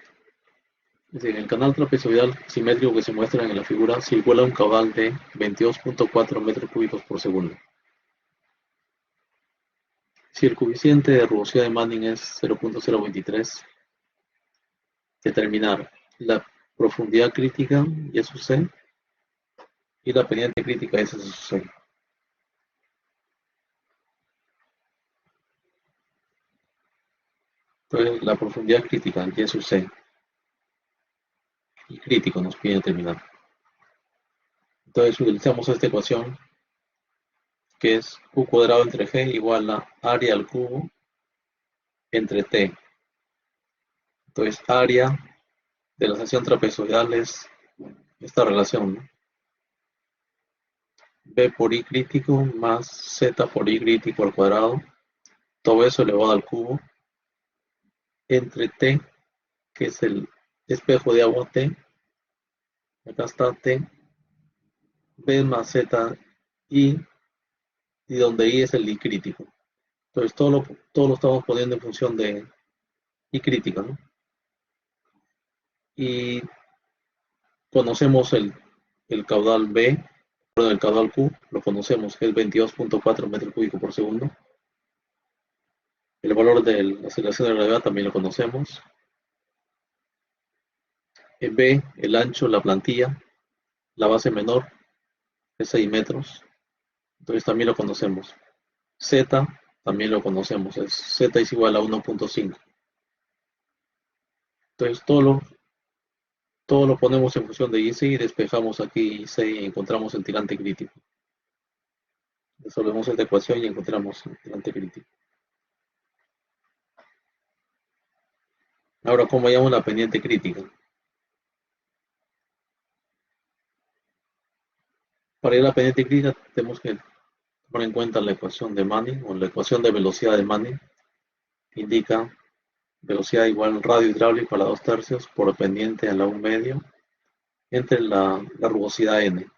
Es decir, en el canal trapezoidal simétrico que se muestra en la figura circula un caudal de 22.4 metros cúbicos por segundo. Si el coeficiente de rugosidad de Manning es 0.023, determinar la profundidad crítica y su C y la pendiente crítica S sub C. Entonces, la profundidad crítica y sub C y crítico nos pide determinar. Entonces, utilizamos esta ecuación que es Q cuadrado entre G igual a área al cubo entre T. Entonces, área de la sección trapezoidal es esta relación, ¿no? B por I crítico más Z por I crítico al cuadrado, todo eso elevado al cubo, entre T, que es el espejo de agua T, acá está T, B más Z I, y donde I es el I crítico. Entonces todo lo estamos poniendo en función de I crítica, ¿no? Y conocemos el caudal B, perdón, el caudal Q, lo conocemos, que es 22.4 metros cúbicos por segundo. El valor de la aceleración de la gravedad también lo conocemos. B, el ancho, la plantilla, la base menor, es 6 metros. Entonces también lo conocemos. Z, también lo conocemos, Z es igual a 1.5. Entonces todo lo ponemos en función de IC y despejamos aquí IC y encontramos el tirante crítico. Resolvemos esta ecuación y encontramos el tirante crítico. Ahora, ¿cómo hallamos la pendiente crítica? Para ir a la pendiente crítica tenemos que tomar en cuenta la ecuación de Manning o la ecuación de velocidad de Manning. Indica velocidad igual radio hidráulico a la 2/3 por pendiente a la 1/2 entre la rugosidad n.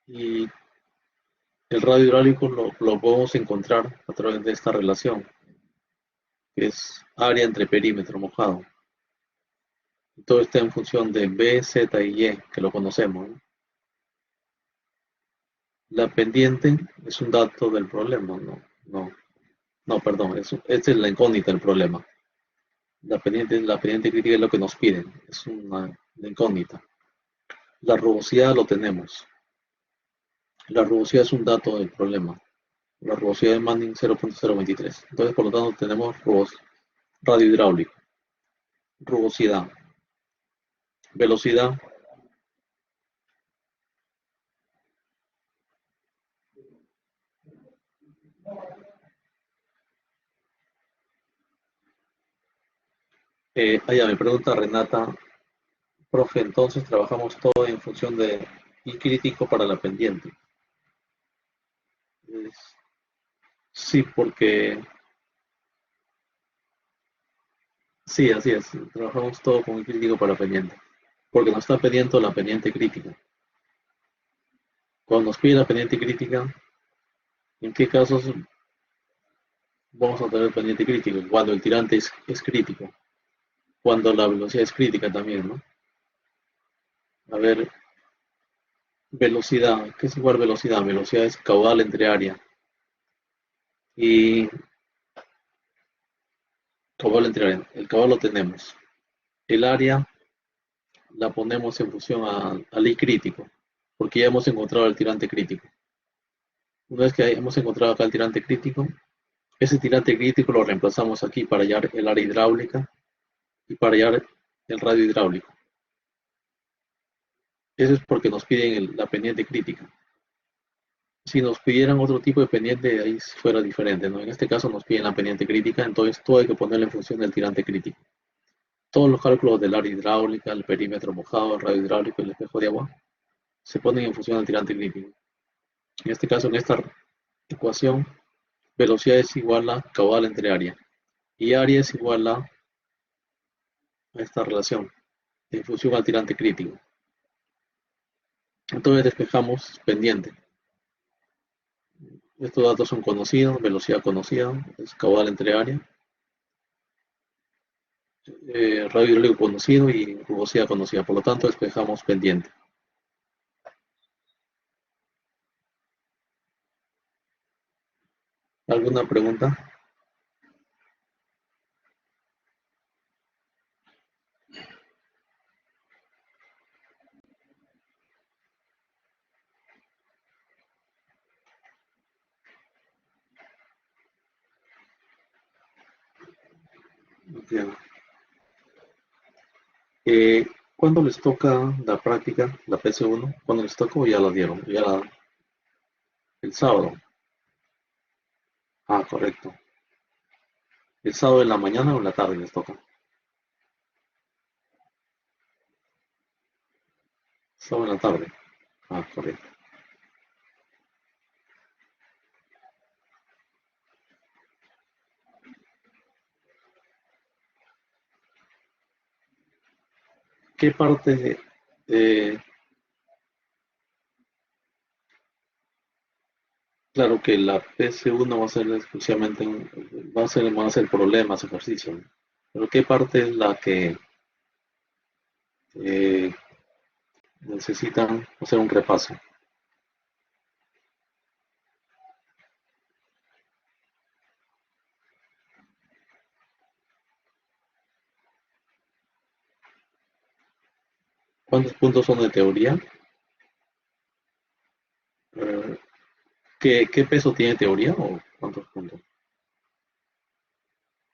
Y el radio hidráulico lo podemos encontrar a través de esta relación, que es área entre perímetro mojado. Todo está en función de B, Z y Y, que lo conocemos, ¿no? La pendiente es un dato del problema, no, perdón, esta es la incógnita del problema. La pendiente crítica es lo que nos piden, es una incógnita. La rugosidad lo tenemos. La rugosidad es un dato del problema. La rugosidad de Manning 0.023. Entonces, por lo tanto, tenemos radio hidráulico, rugosidad, velocidad, ya me pregunta Renata, profe, entonces trabajamos todo en función de I crítico para la pendiente. Sí, porque sí, así es, trabajamos todo con I crítico para la pendiente, porque nos está pidiendo la pendiente crítica. Cuando nos pide la pendiente crítica, ¿en qué casos vamos a tener pendiente crítico? Cuando el tirante es crítico, cuando la velocidad es crítica también, ¿no? A ver, velocidad, ¿qué es igual velocidad? Velocidad es caudal entre área. Y caudal entre área, el caudal lo tenemos. El área la ponemos en función al I crítico, porque ya hemos encontrado el tirante crítico. Una vez que hemos encontrado acá el tirante crítico, Ese tirante crítico lo reemplazamos aquí para hallar el área hidráulica y para hallar el radio hidráulico. Eso es porque nos piden la pendiente crítica. Si nos pidieran otro tipo de pendiente, ahí fuera diferente, ¿no? En este caso nos piden la pendiente crítica, entonces todo hay que ponerlo en función del tirante crítico. Todos los cálculos del área hidráulica, el perímetro mojado, el radio hidráulico y el espejo de agua se ponen en función del tirante crítico. En este caso, en esta ecuación, velocidad es igual a caudal entre área y área es igual a esta relación en función al tirante crítico. Entonces despejamos pendiente. Estos datos son conocidos, velocidad conocida, es caudal entre área, radio hidráulico conocido y rugosidad conocida. Por lo tanto, despejamos pendiente. ¿Alguna pregunta? Bien. ¿Cuándo les toca la práctica, la PC1? ¿Cuándo les toca o ya la dieron? El sábado. Ah, correcto. ¿El sábado en la mañana o en la tarde les toca? Sábado en la tarde. Ah, correcto. ¿Qué parte claro que la PC1 va a ser exclusivamente, van a ser problemas, ejercicio, ¿no? Pero ¿qué parte es la que eh, necesitan hacer un repaso? ¿Cuántos puntos son de teoría? Eh, ¿Qué peso tiene teoría o cuántos puntos?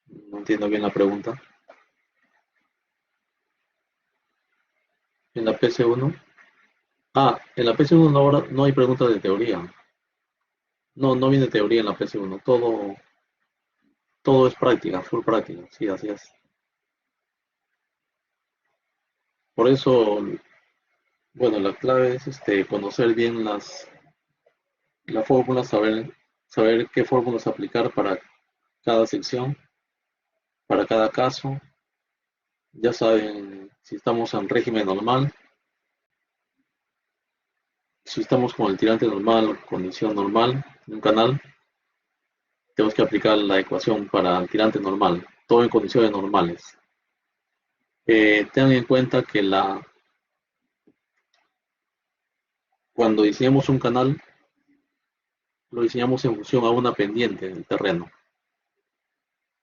No entiendo bien la pregunta. En la PC1. Ah, en la PC1 no hay preguntas de teoría. No, no viene teoría en la PC1. Todo es práctica, full práctica. Sí, así es. Por eso, bueno, la clave es conocer bien la fórmula, saber qué fórmulas aplicar para cada sección, para cada caso. Ya saben si estamos en régimen normal, si estamos con el tirante normal, condición normal, en un canal, tenemos que aplicar la ecuación para el tirante normal, todo en condiciones normales. Tengan en cuenta que cuando diseñamos un canal, lo diseñamos en función a una pendiente del terreno.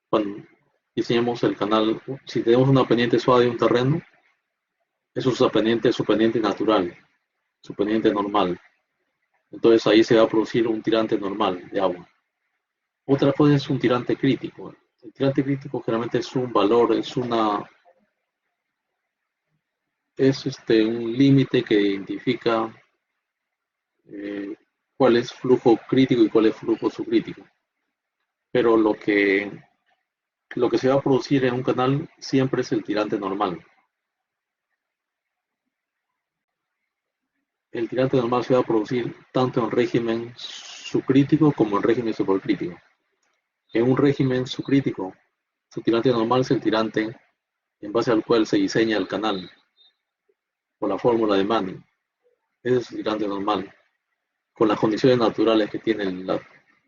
Cuando diseñamos el canal, si tenemos una pendiente suave de un terreno, eso es su pendiente natural, su pendiente normal. Entonces ahí se va a producir un tirante normal de agua. Otra cosa es un tirante crítico. El tirante crítico generalmente es un valor, un límite que identifica eh, cuál es flujo crítico y cuál es flujo subcrítico. Pero lo que se va a producir en un canal siempre es el tirante normal. El tirante normal se va a producir tanto en régimen subcrítico como en régimen supercrítico. En un régimen subcrítico, su tirante normal es el tirante en base al cual se diseña el canal, por la fórmula de Manning. Ese es el tirante normal, con las condiciones naturales que tiene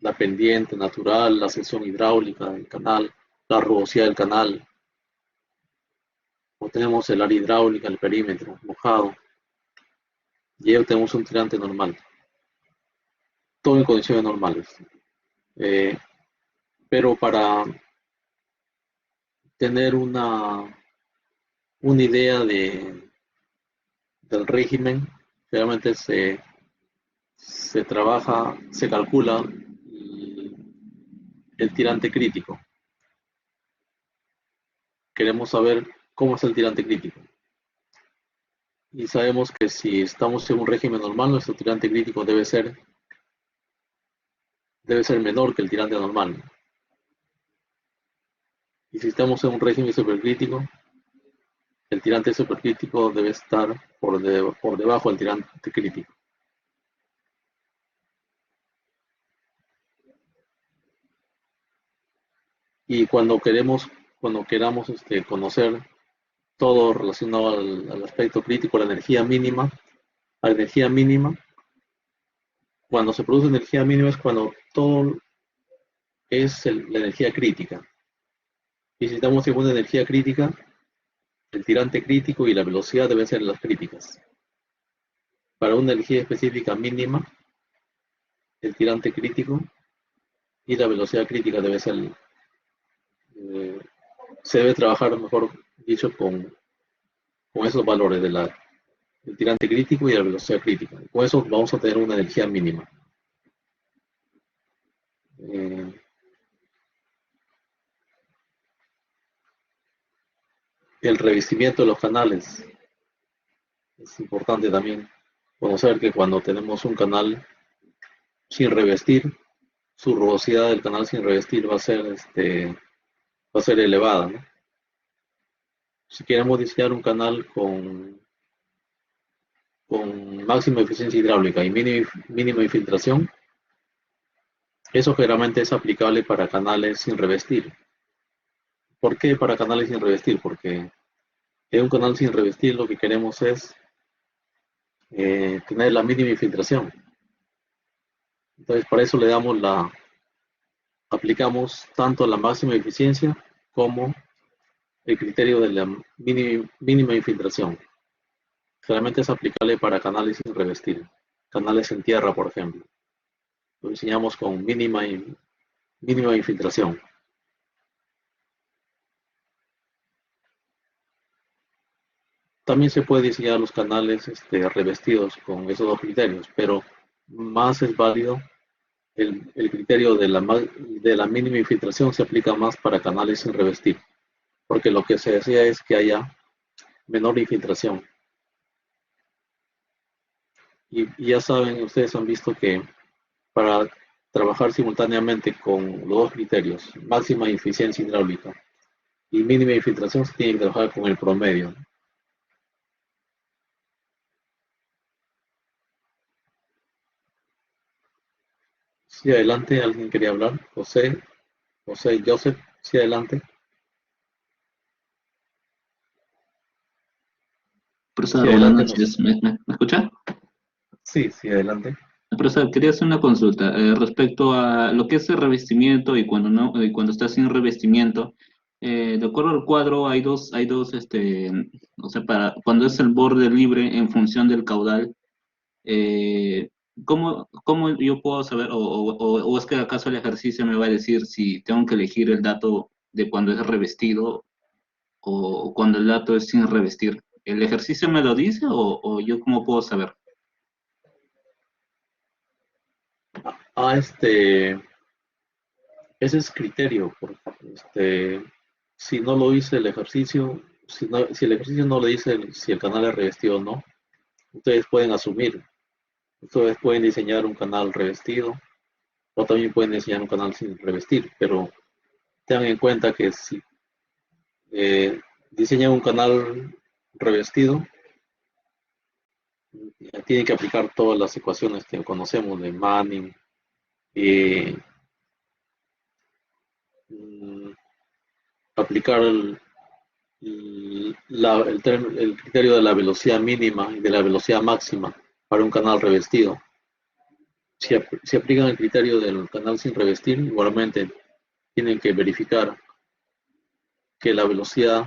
la pendiente natural, la sección hidráulica del canal, la rugosidad del canal, o tenemos el área hidráulica, el perímetro mojado, y ahí tenemos un tirante normal, todo en condiciones normales. Eh, pero para tener una idea del régimen, realmente se trabaja, se calcula el tirante crítico. Queremos saber cómo es el tirante crítico. Y sabemos que si estamos en un régimen normal, nuestro tirante crítico debe ser menor que el tirante normal. Y si estamos en un régimen supercrítico, el tirante supercrítico debe estar por debajo del tirante crítico. Y cuando queramos conocer todo relacionado al aspecto crítico, la energía mínima, cuando se produce energía mínima es cuando todo es la energía crítica. Y si estamos en una energía crítica, el tirante crítico y la velocidad deben ser las críticas. Para una energía específica mínima, el tirante crítico y la velocidad crítica debe ser, se debe trabajar, mejor dicho, con esos valores del tirante crítico y la velocidad crítica. Con eso vamos a tener una energía mínima. El revestimiento de los canales. Es importante también conocer que cuando tenemos un canal sin revestir, su rugosidad del canal sin revestir va a ser elevada, ¿no? Si queremos diseñar un canal con máxima eficiencia hidráulica y mínima infiltración, eso generalmente es aplicable para canales sin revestir. ¿Por qué para canales sin revestir? Porque en un canal sin revestir lo que queremos es tener la mínima infiltración. Entonces, para eso aplicamos tanto la máxima eficiencia como el criterio de la mínima infiltración. Generalmente es aplicable para canales sin revestir, canales en tierra, por ejemplo. Lo diseñamos con mínima infiltración. También se puede diseñar los canales revestidos con esos dos criterios, pero más es válido el criterio de la mínima infiltración. Se aplica más para canales sin revestir, porque lo que se desea es que haya menor infiltración. Y ya saben, ustedes han visto que para trabajar simultáneamente con los dos criterios, máxima eficiencia hidráulica y mínima infiltración, se tiene que trabajar con el promedio. Sí, adelante, ¿alguien quería hablar? José, Joseph, sí, adelante. Profesor, Sí, buenas adelante. noches. ¿Me escucha? Sí, adelante. Profesor, quería hacer una consulta respecto a lo que es el revestimiento y cuando no, y cuando está sin revestimiento. De acuerdo al cuadro, o sea, cuando es el borde libre en función del caudal, eh, ¿cómo yo puedo saber, o es que acaso el ejercicio me va a decir si tengo que elegir el dato de cuando es revestido o cuando el dato es sin revestir? ¿El ejercicio me lo dice o yo cómo puedo saber? Ese es criterio. Si no lo dice el ejercicio, si el ejercicio no le dice si el canal es revestido o no, ustedes pueden asumir. Ustedes pueden diseñar un canal revestido o también pueden diseñar un canal sin revestir, pero tengan en cuenta que si diseñan un canal revestido, tienen que aplicar todas las ecuaciones que conocemos de Manning y aplicar el criterio de la velocidad mínima y de la velocidad máxima para un canal revestido. Si aplican el criterio del canal sin revestir, igualmente tienen que verificar que la velocidad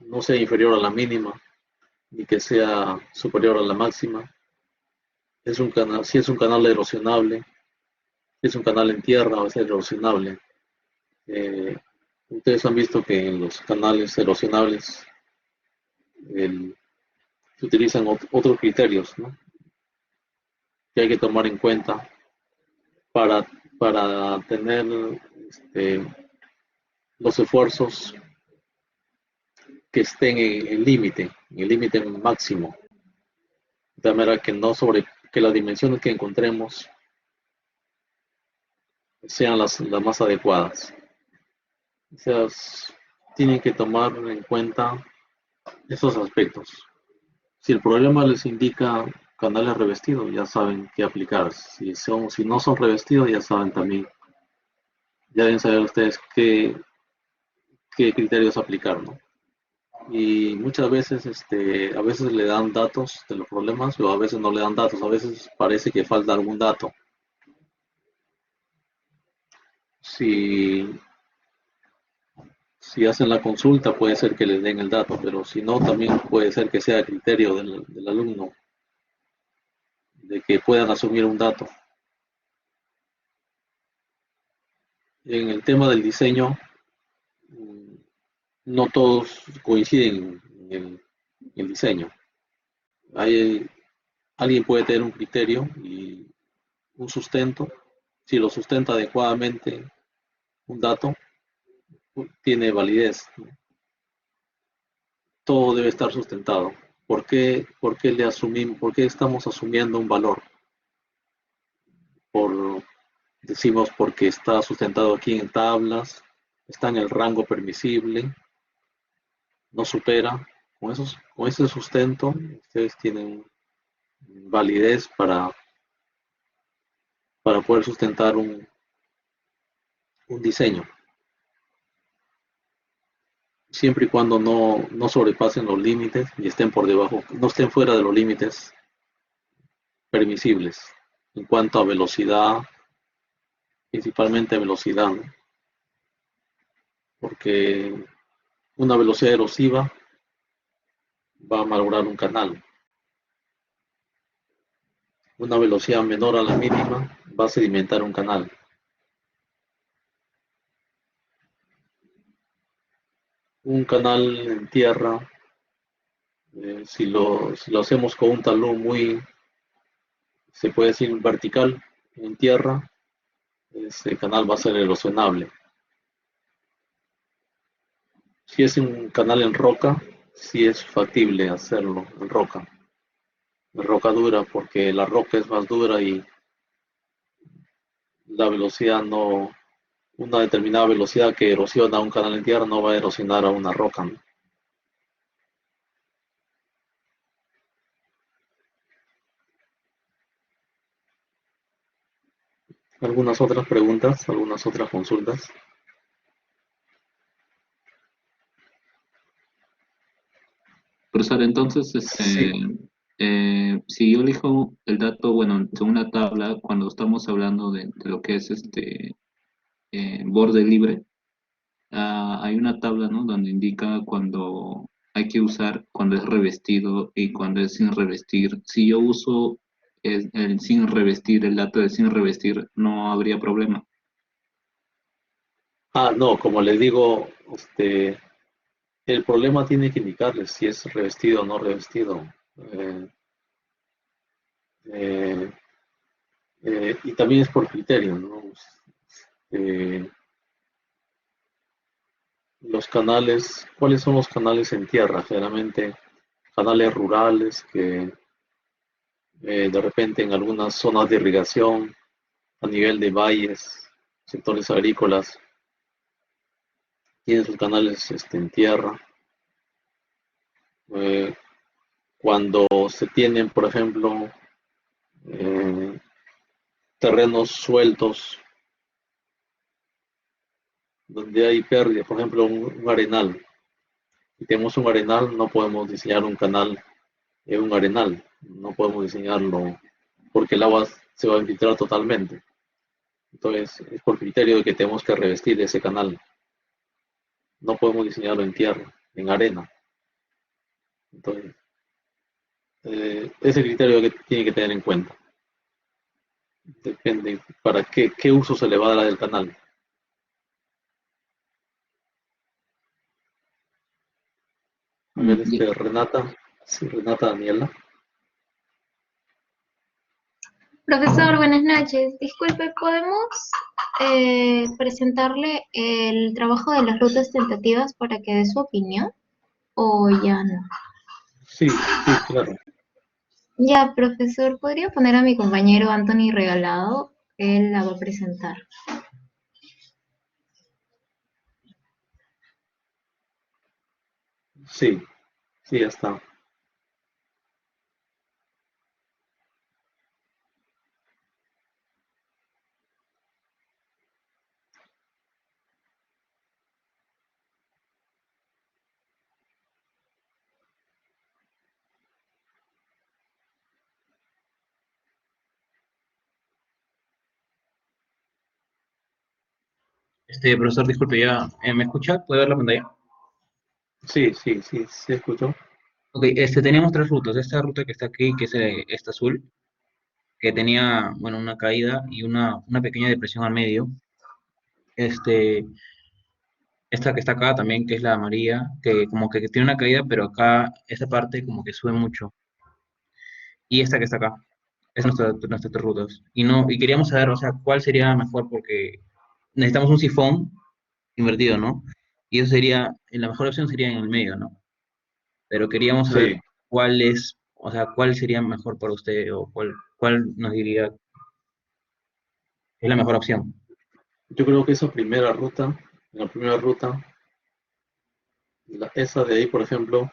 no sea inferior a la mínima ni que sea superior a la máxima. Si es un canal erosionable, si es un canal en tierra, va a ser erosionable. Ustedes han visto que en los canales erosionables se utilizan otros criterios, ¿no?, que hay que tomar en cuenta para para tener este, los esfuerzos que estén en el límite máximo, de manera que no sobre que las dimensiones que encontremos sean las más adecuadas. O sea, tienen que tomar en cuenta esos aspectos. Si el problema les indica canales revestidos, ya saben qué aplicar. Si no son revestidos, ya saben también, ya deben saber ustedes qué criterios aplicar, ¿no? Y muchas veces, a veces le dan datos de los problemas, o a veces no le dan datos, a veces parece que falta algún dato. Si, si hacen la consulta, puede ser que les den el dato, pero si no, también puede ser que sea criterio del alumno de que puedan asumir un dato. En el tema del diseño, no todos coinciden en el diseño. Alguien puede tener un criterio y un sustento. Si lo sustenta adecuadamente un dato, tiene validez. Todo debe estar sustentado. ¿Por qué estamos asumiendo un valor? Decimos porque está sustentado aquí en tablas, está en el rango permisible, no supera. Con ese sustento, ustedes tienen validez para poder sustentar un diseño, siempre y cuando no sobrepasen los límites y estén por debajo, no estén fuera de los límites permisibles en cuanto a velocidad, principalmente velocidad, ¿no? Porque una velocidad erosiva va a malograr un canal. Una velocidad menor a la mínima va a sedimentar un canal. Un canal en tierra, si lo hacemos con un talud se puede decir vertical en tierra, ese canal va a ser erosionable. Si es un canal en roca, sí es factible hacerlo en roca dura, porque la roca es más dura y la velocidad una determinada velocidad que erosiona un canal en tierra no va a erosionar a una roca, ¿no? ¿Algunas otras preguntas? ¿Algunas otras consultas? Profesor, entonces, Sí. si yo elijo el dato, bueno, según una tabla, cuando estamos hablando de lo que es borde libre, hay una tabla, ¿no? Donde indica cuando hay que usar, cuando es revestido y cuando es sin revestir. Si yo uso el sin revestir, el dato de sin revestir, no habría problema. No, como les digo, el problema tiene que indicarles si es revestido o no revestido. Eh, eh, y también es por criterio, ¿no? Eh, los canales, ¿cuáles son los canales en tierra? Generalmente canales rurales que de repente en algunas zonas de irrigación, a nivel de valles, sectores agrícolas, tienen sus canales en tierra. Eh, Cuando se tienen, por ejemplo, eh, terrenos sueltos donde hay pérdida, por ejemplo, un arenal. Si tenemos un arenal, no podemos diseñar un canal en un arenal, no podemos diseñarlo porque el agua se va a infiltrar totalmente. Entonces, es por criterio de que tenemos que revestir ese canal. No podemos diseñarlo en tierra, en arena. Entonces, ese criterio que tiene que tener en cuenta. Depende para qué uso se le va a dar al canal. A ver, Renata, sí, Renata Daniela. Profesor, buenas noches. Disculpe, ¿podemos presentarle el trabajo de las rutas tentativas para que dé su opinión? ¿O ya no? Sí, sí, claro. Ya, profesor, ¿podría poner a mi compañero Anthony Regalado? Él la va a presentar. Sí, sí, ya está. Profesor, disculpe, ya, ¿me escucha? ¿Puede ver la pantalla? Sí, sí, sí, sí, escucho. Ok, teníamos tres rutas. Esta ruta que está aquí, que es esta azul, que tenía, bueno, una caída y una pequeña depresión al medio. Este, esta que está acá también, que es la amarilla, que como que tiene una caída, pero acá, esta parte como que sube mucho. Y esta que está acá, es nuestras tres rutas. Y no, y queríamos saber, o sea, cuál sería mejor, porque necesitamos un sifón invertido, ¿no? Y eso sería, la mejor opción sería en el medio, ¿no? Pero queríamos saber Sí, cuál es, o sea, cuál sería mejor para usted o cuál nos diría que es la mejor opción. yo creo que esa primera ruta, la primera ruta, esa de ahí, por ejemplo,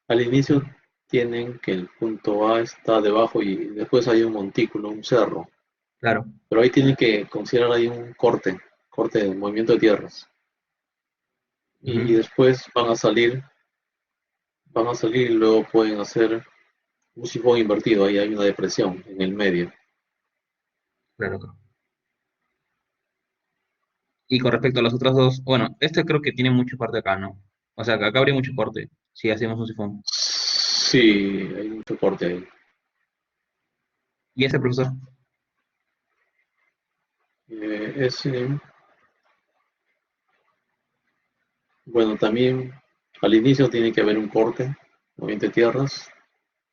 al inicio tienen que el punto A está debajo y después hay un montículo, un cerro. Claro. Pero ahí tienen que considerar ahí un corte de movimiento de tierras. Y Ujú. después van a salir y luego pueden hacer un sifón invertido. Ahí hay una depresión en el medio. Claro, claro. Y con respecto a las otras dos, bueno, este creo que tiene mucho parte acá, ¿no? O sea, que acá habría mucho corte si hacemos un sifón. Sí, hay mucho corte ahí. ¿Y este, profesor? Ese, bueno, también al inicio tiene que haber un corte, movimiento de tierras.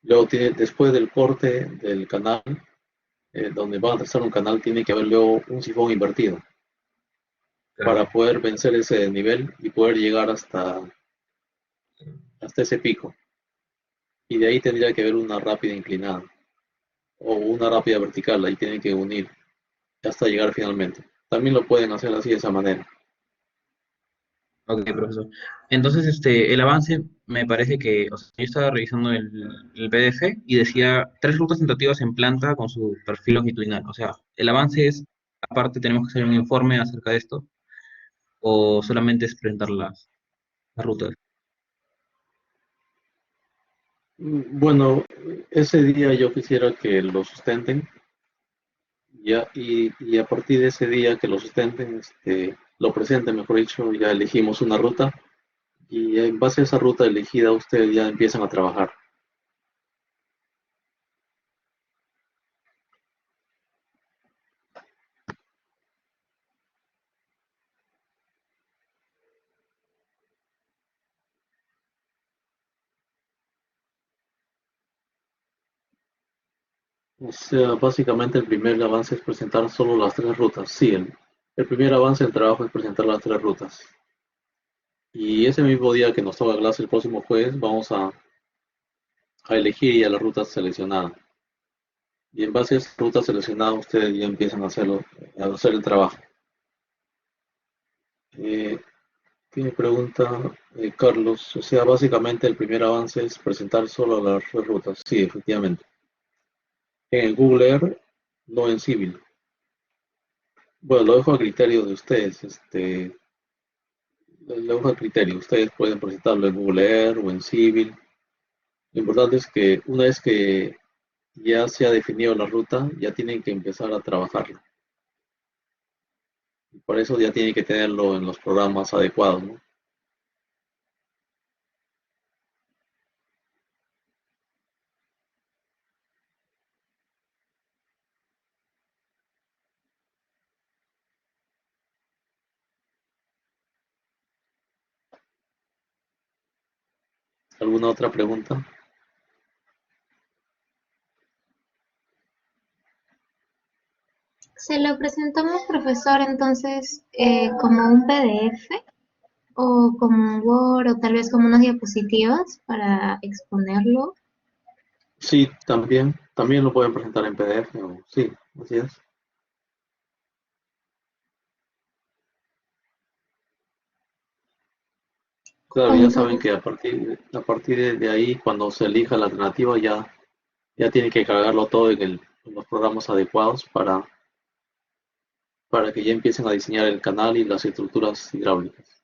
Luego tiene, después del corte del canal, donde va a trazar un canal, tiene que haber luego un sifón invertido Claro. para poder vencer ese nivel y poder llegar hasta ese pico. Y de ahí tendría que haber una rápida inclinada o una rápida vertical, ahí tienen que unir hasta llegar finalmente. También lo pueden hacer así de esa manera. Ok, profesor. Entonces, el avance me parece que, o sea, yo estaba revisando el PDF y decía tres rutas tentativas en planta con su perfil longitudinal. O sea, el avance es, aparte tenemos que hacer un informe acerca de esto, o solamente es presentar las rutas. Bueno, ese día yo quisiera que lo sustenten ya, y a partir de ese día que lo sustenten, lo presenten, mejor dicho, ya elegimos una ruta y en base a esa ruta elegida ustedes ya empiezan a trabajar. O sea, básicamente el primer avance es presentar solo las tres rutas. Sí, el primer avance del trabajo es presentar las tres rutas. Y ese mismo día que nos toca clase el próximo jueves, vamos a elegir ya la ruta seleccionada. Y en base a esa ruta seleccionada, ustedes ya empiezan a hacer el trabajo. Eh, Tiene pregunta Carlos. O sea, básicamente el primer avance es presentar solo las tres rutas. Sí, efectivamente. En el Google Earth, no en Civil. Bueno, lo dejo a criterio de ustedes. Lo dejo a criterio. Ustedes pueden presentarlo en Google Earth o en Civil. Lo importante es que una vez que ya se ha definido la ruta, ya tienen que empezar a trabajarla. Y por eso ya tienen que tenerlo en los programas adecuados, ¿no? ¿Alguna otra pregunta? Se lo presentamos, profesor, entonces, como un PDF o como un Word o tal vez como unas diapositivas para exponerlo. Sí, también lo pueden presentar en PDF, sí, así es. Claro, ya saben Entonces, que a partir de ahí, cuando se elija la alternativa, ya tienen que cargarlo todo en los programas adecuados para que ya empiecen a diseñar el canal y las estructuras hidráulicas.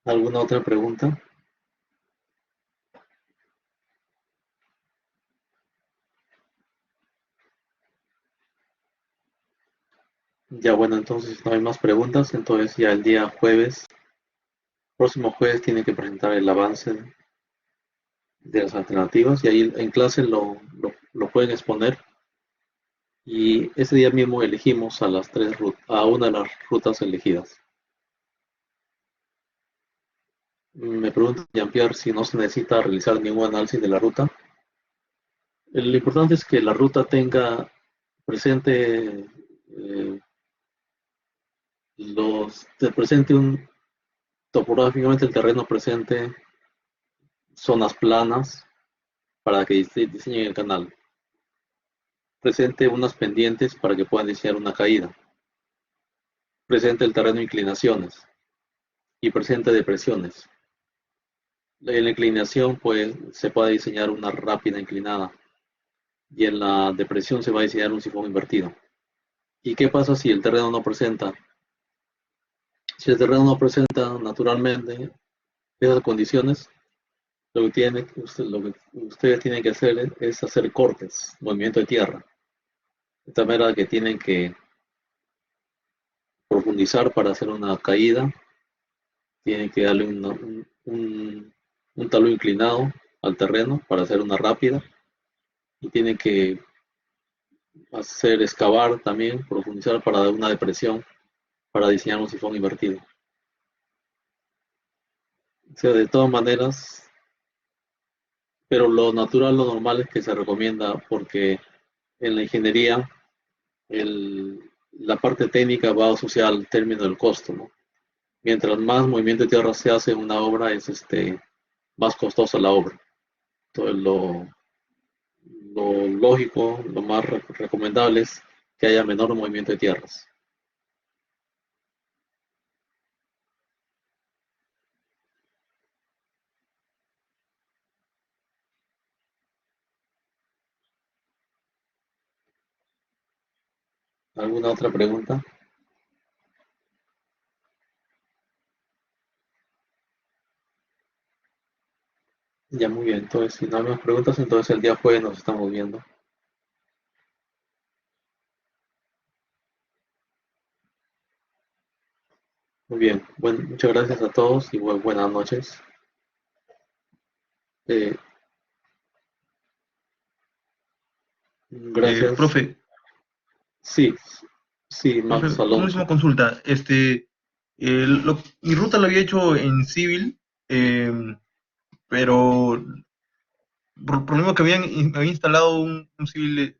¿Alguna otra pregunta? Ya bueno, entonces si no hay más preguntas, entonces ya el día jueves, próximo jueves, tienen que presentar el avance de las alternativas y ahí en clase lo pueden exponer y ese día mismo elegimos a una de las rutas elegidas. Me pregunta Jean-Pierre si no se necesita realizar ningún análisis de la ruta. Lo importante es que la ruta tenga presente te presente topográficamente el terreno presente zonas planas para que diseñen el canal. Presente unas pendientes para que puedan diseñar una caída. Presente el terreno inclinaciones y presente depresiones. En la inclinación pues, se puede diseñar una rápida inclinada y en la depresión se va a diseñar un sifón invertido. ¿Y qué pasa si el terreno no presenta? Si el terreno no presenta naturalmente esas condiciones, lo que ustedes tienen que hacer es hacer cortes, movimiento de tierra. De tal manera que tienen que profundizar para hacer una caída, tienen que darle un talón inclinado al terreno para hacer una rápida y tienen que hacer excavar también, profundizar para dar una depresión, para diseñar un sifón invertido. O sea, de todas maneras, pero lo natural, lo normal es que se recomienda porque en la ingeniería la parte técnica va asociada al término del costo, ¿no? Mientras más movimiento de tierra se hace en una obra, es más costosa la obra. Entonces, lo lógico, lo más recomendable es que haya menor movimiento de tierras. ¿Alguna otra pregunta? Ya muy bien, entonces si no hay más preguntas, entonces el día jueves nos estamos viendo. Muy bien, bueno, muchas gracias a todos y buenas noches. Eh, gracias. Profe, Sí, sí, Max una última Alonso. consulta. Mi ruta la había hecho en civil, pero por el problema que había instalado un civil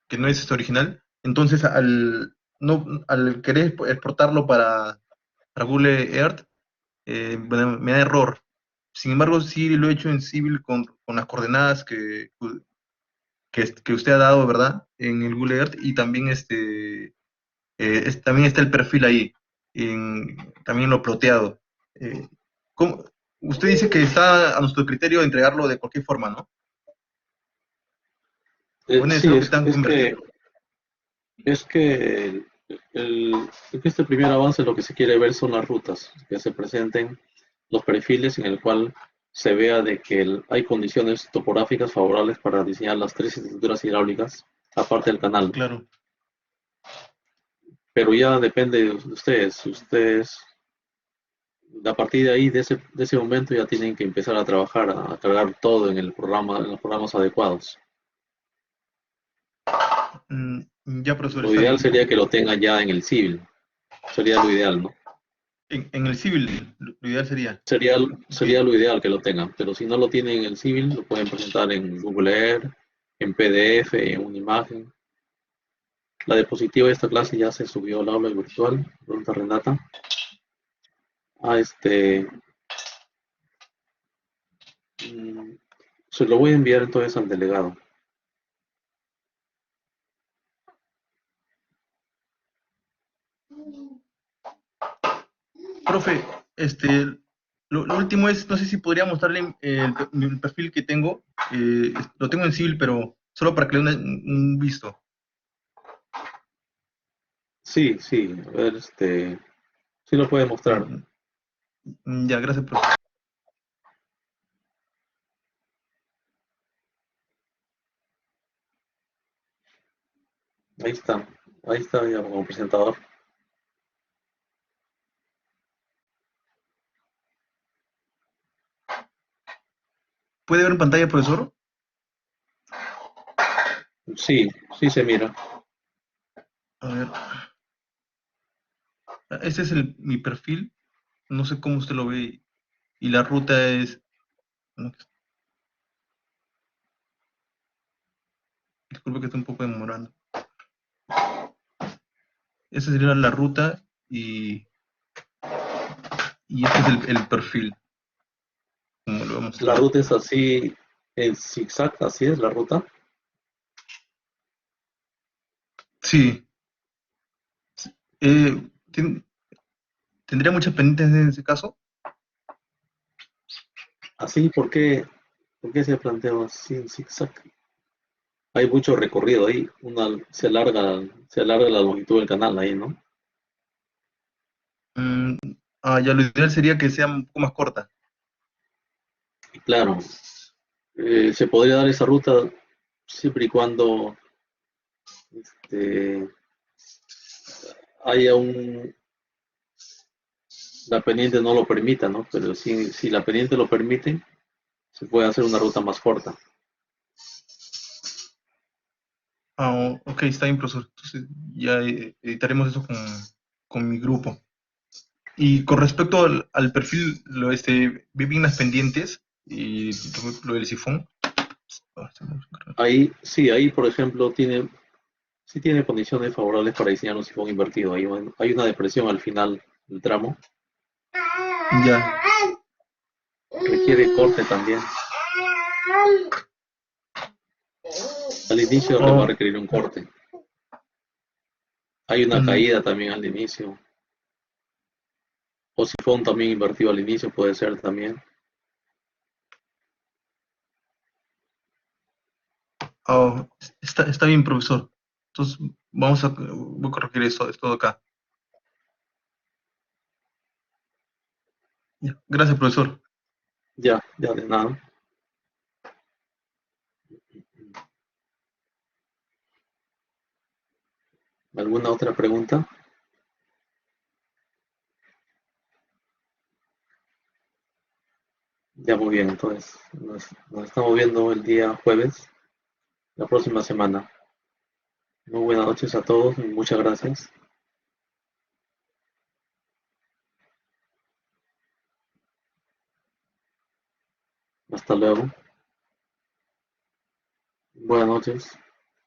que no es original, entonces no, al querer exportarlo para Google Earth, bueno, me da error. Sin embargo, sí lo he hecho en civil con las coordenadas que usted ha dado, ¿verdad? En el Google Earth y también también está el perfil ahí, también lo ploteado. Eh, ¿cómo? Usted dice que está a nuestro criterio entregarlo de cualquier forma, ¿no? ¿O es Sí, necesario que están convertidos? es que este primer avance lo que se quiere ver son las rutas, que se presenten los perfiles en el cual se vea de que hay condiciones topográficas favorables para diseñar las tres estructuras hidráulicas, aparte del canal. Claro. Pero ya depende de ustedes. Si ustedes A partir de ahí, de ese momento, ya tienen que empezar a trabajar, a cargar todo en el programa, en los programas adecuados. Mm, ya, profesor, Lo está ideal bien. sería que lo tengan ya en el civil. Sería lo ideal, ¿no? En el civil, lo ideal sería. Sería, Ok. sería lo ideal que lo tengan, pero si no lo tienen en el civil, lo pueden presentar en Google Earth, en PDF, en una imagen. La diapositiva de esta clase ya se subió al aula virtual, pregunta Renata. Ah, mm, se lo voy a enviar entonces al delegado. Profe, lo último es, no sé si podría mostrarle el perfil que tengo. Lo tengo en civil, pero solo para que le dé un visto. Sí, sí, a ver, sí lo puede mostrar. Mm, ya, gracias, profe. Ahí está ya como presentador. ¿Puede ver en pantalla, profesor? Sí, sí se mira. A ver. Este es mi perfil. No sé cómo usted lo ve. Y la ruta es. No, disculpe que está un poco demorando. Esa sería la ruta y este es el perfil, como lo he La mostrado. ruta es así, en zigzag, así es la ruta. Sí. Eh, ¿tien- ¿Tendría muchas pendientes en ese caso? Así, ¿por qué se plantea así en zigzag? Hay mucho recorrido ahí, se alarga la longitud del canal ahí, ¿no? Mm, ya lo ideal sería que sea un poco más corta. Y claro, se podría dar esa ruta siempre y cuando este, haya la pendiente no lo permita, ¿no? Pero si la pendiente lo permite, se puede hacer una ruta más corta. Ok, está bien, profesor. Entonces ya editaremos eso con mi grupo. Y con respecto al perfil, vi bien las pendientes y lo del sifón. Ahí, por ejemplo, sí tiene condiciones favorables para diseñar un sifón invertido. Hay una depresión al final del tramo. Ya. Requiere corte también. Al inicio le va a Oh, requerir un corte. Hay una mm, caída también al inicio. O sifón también invertido al inicio puede ser también. oh, está bien, profesor. Entonces, voy a corregir esto de acá. Ya. Gracias, profesor. Ya, ya de nada. ¿Alguna otra pregunta? Ya muy bien, entonces nos estamos viendo el día jueves, la próxima semana. Muy buenas noches a todos y muchas gracias. Hasta luego. Buenas noches.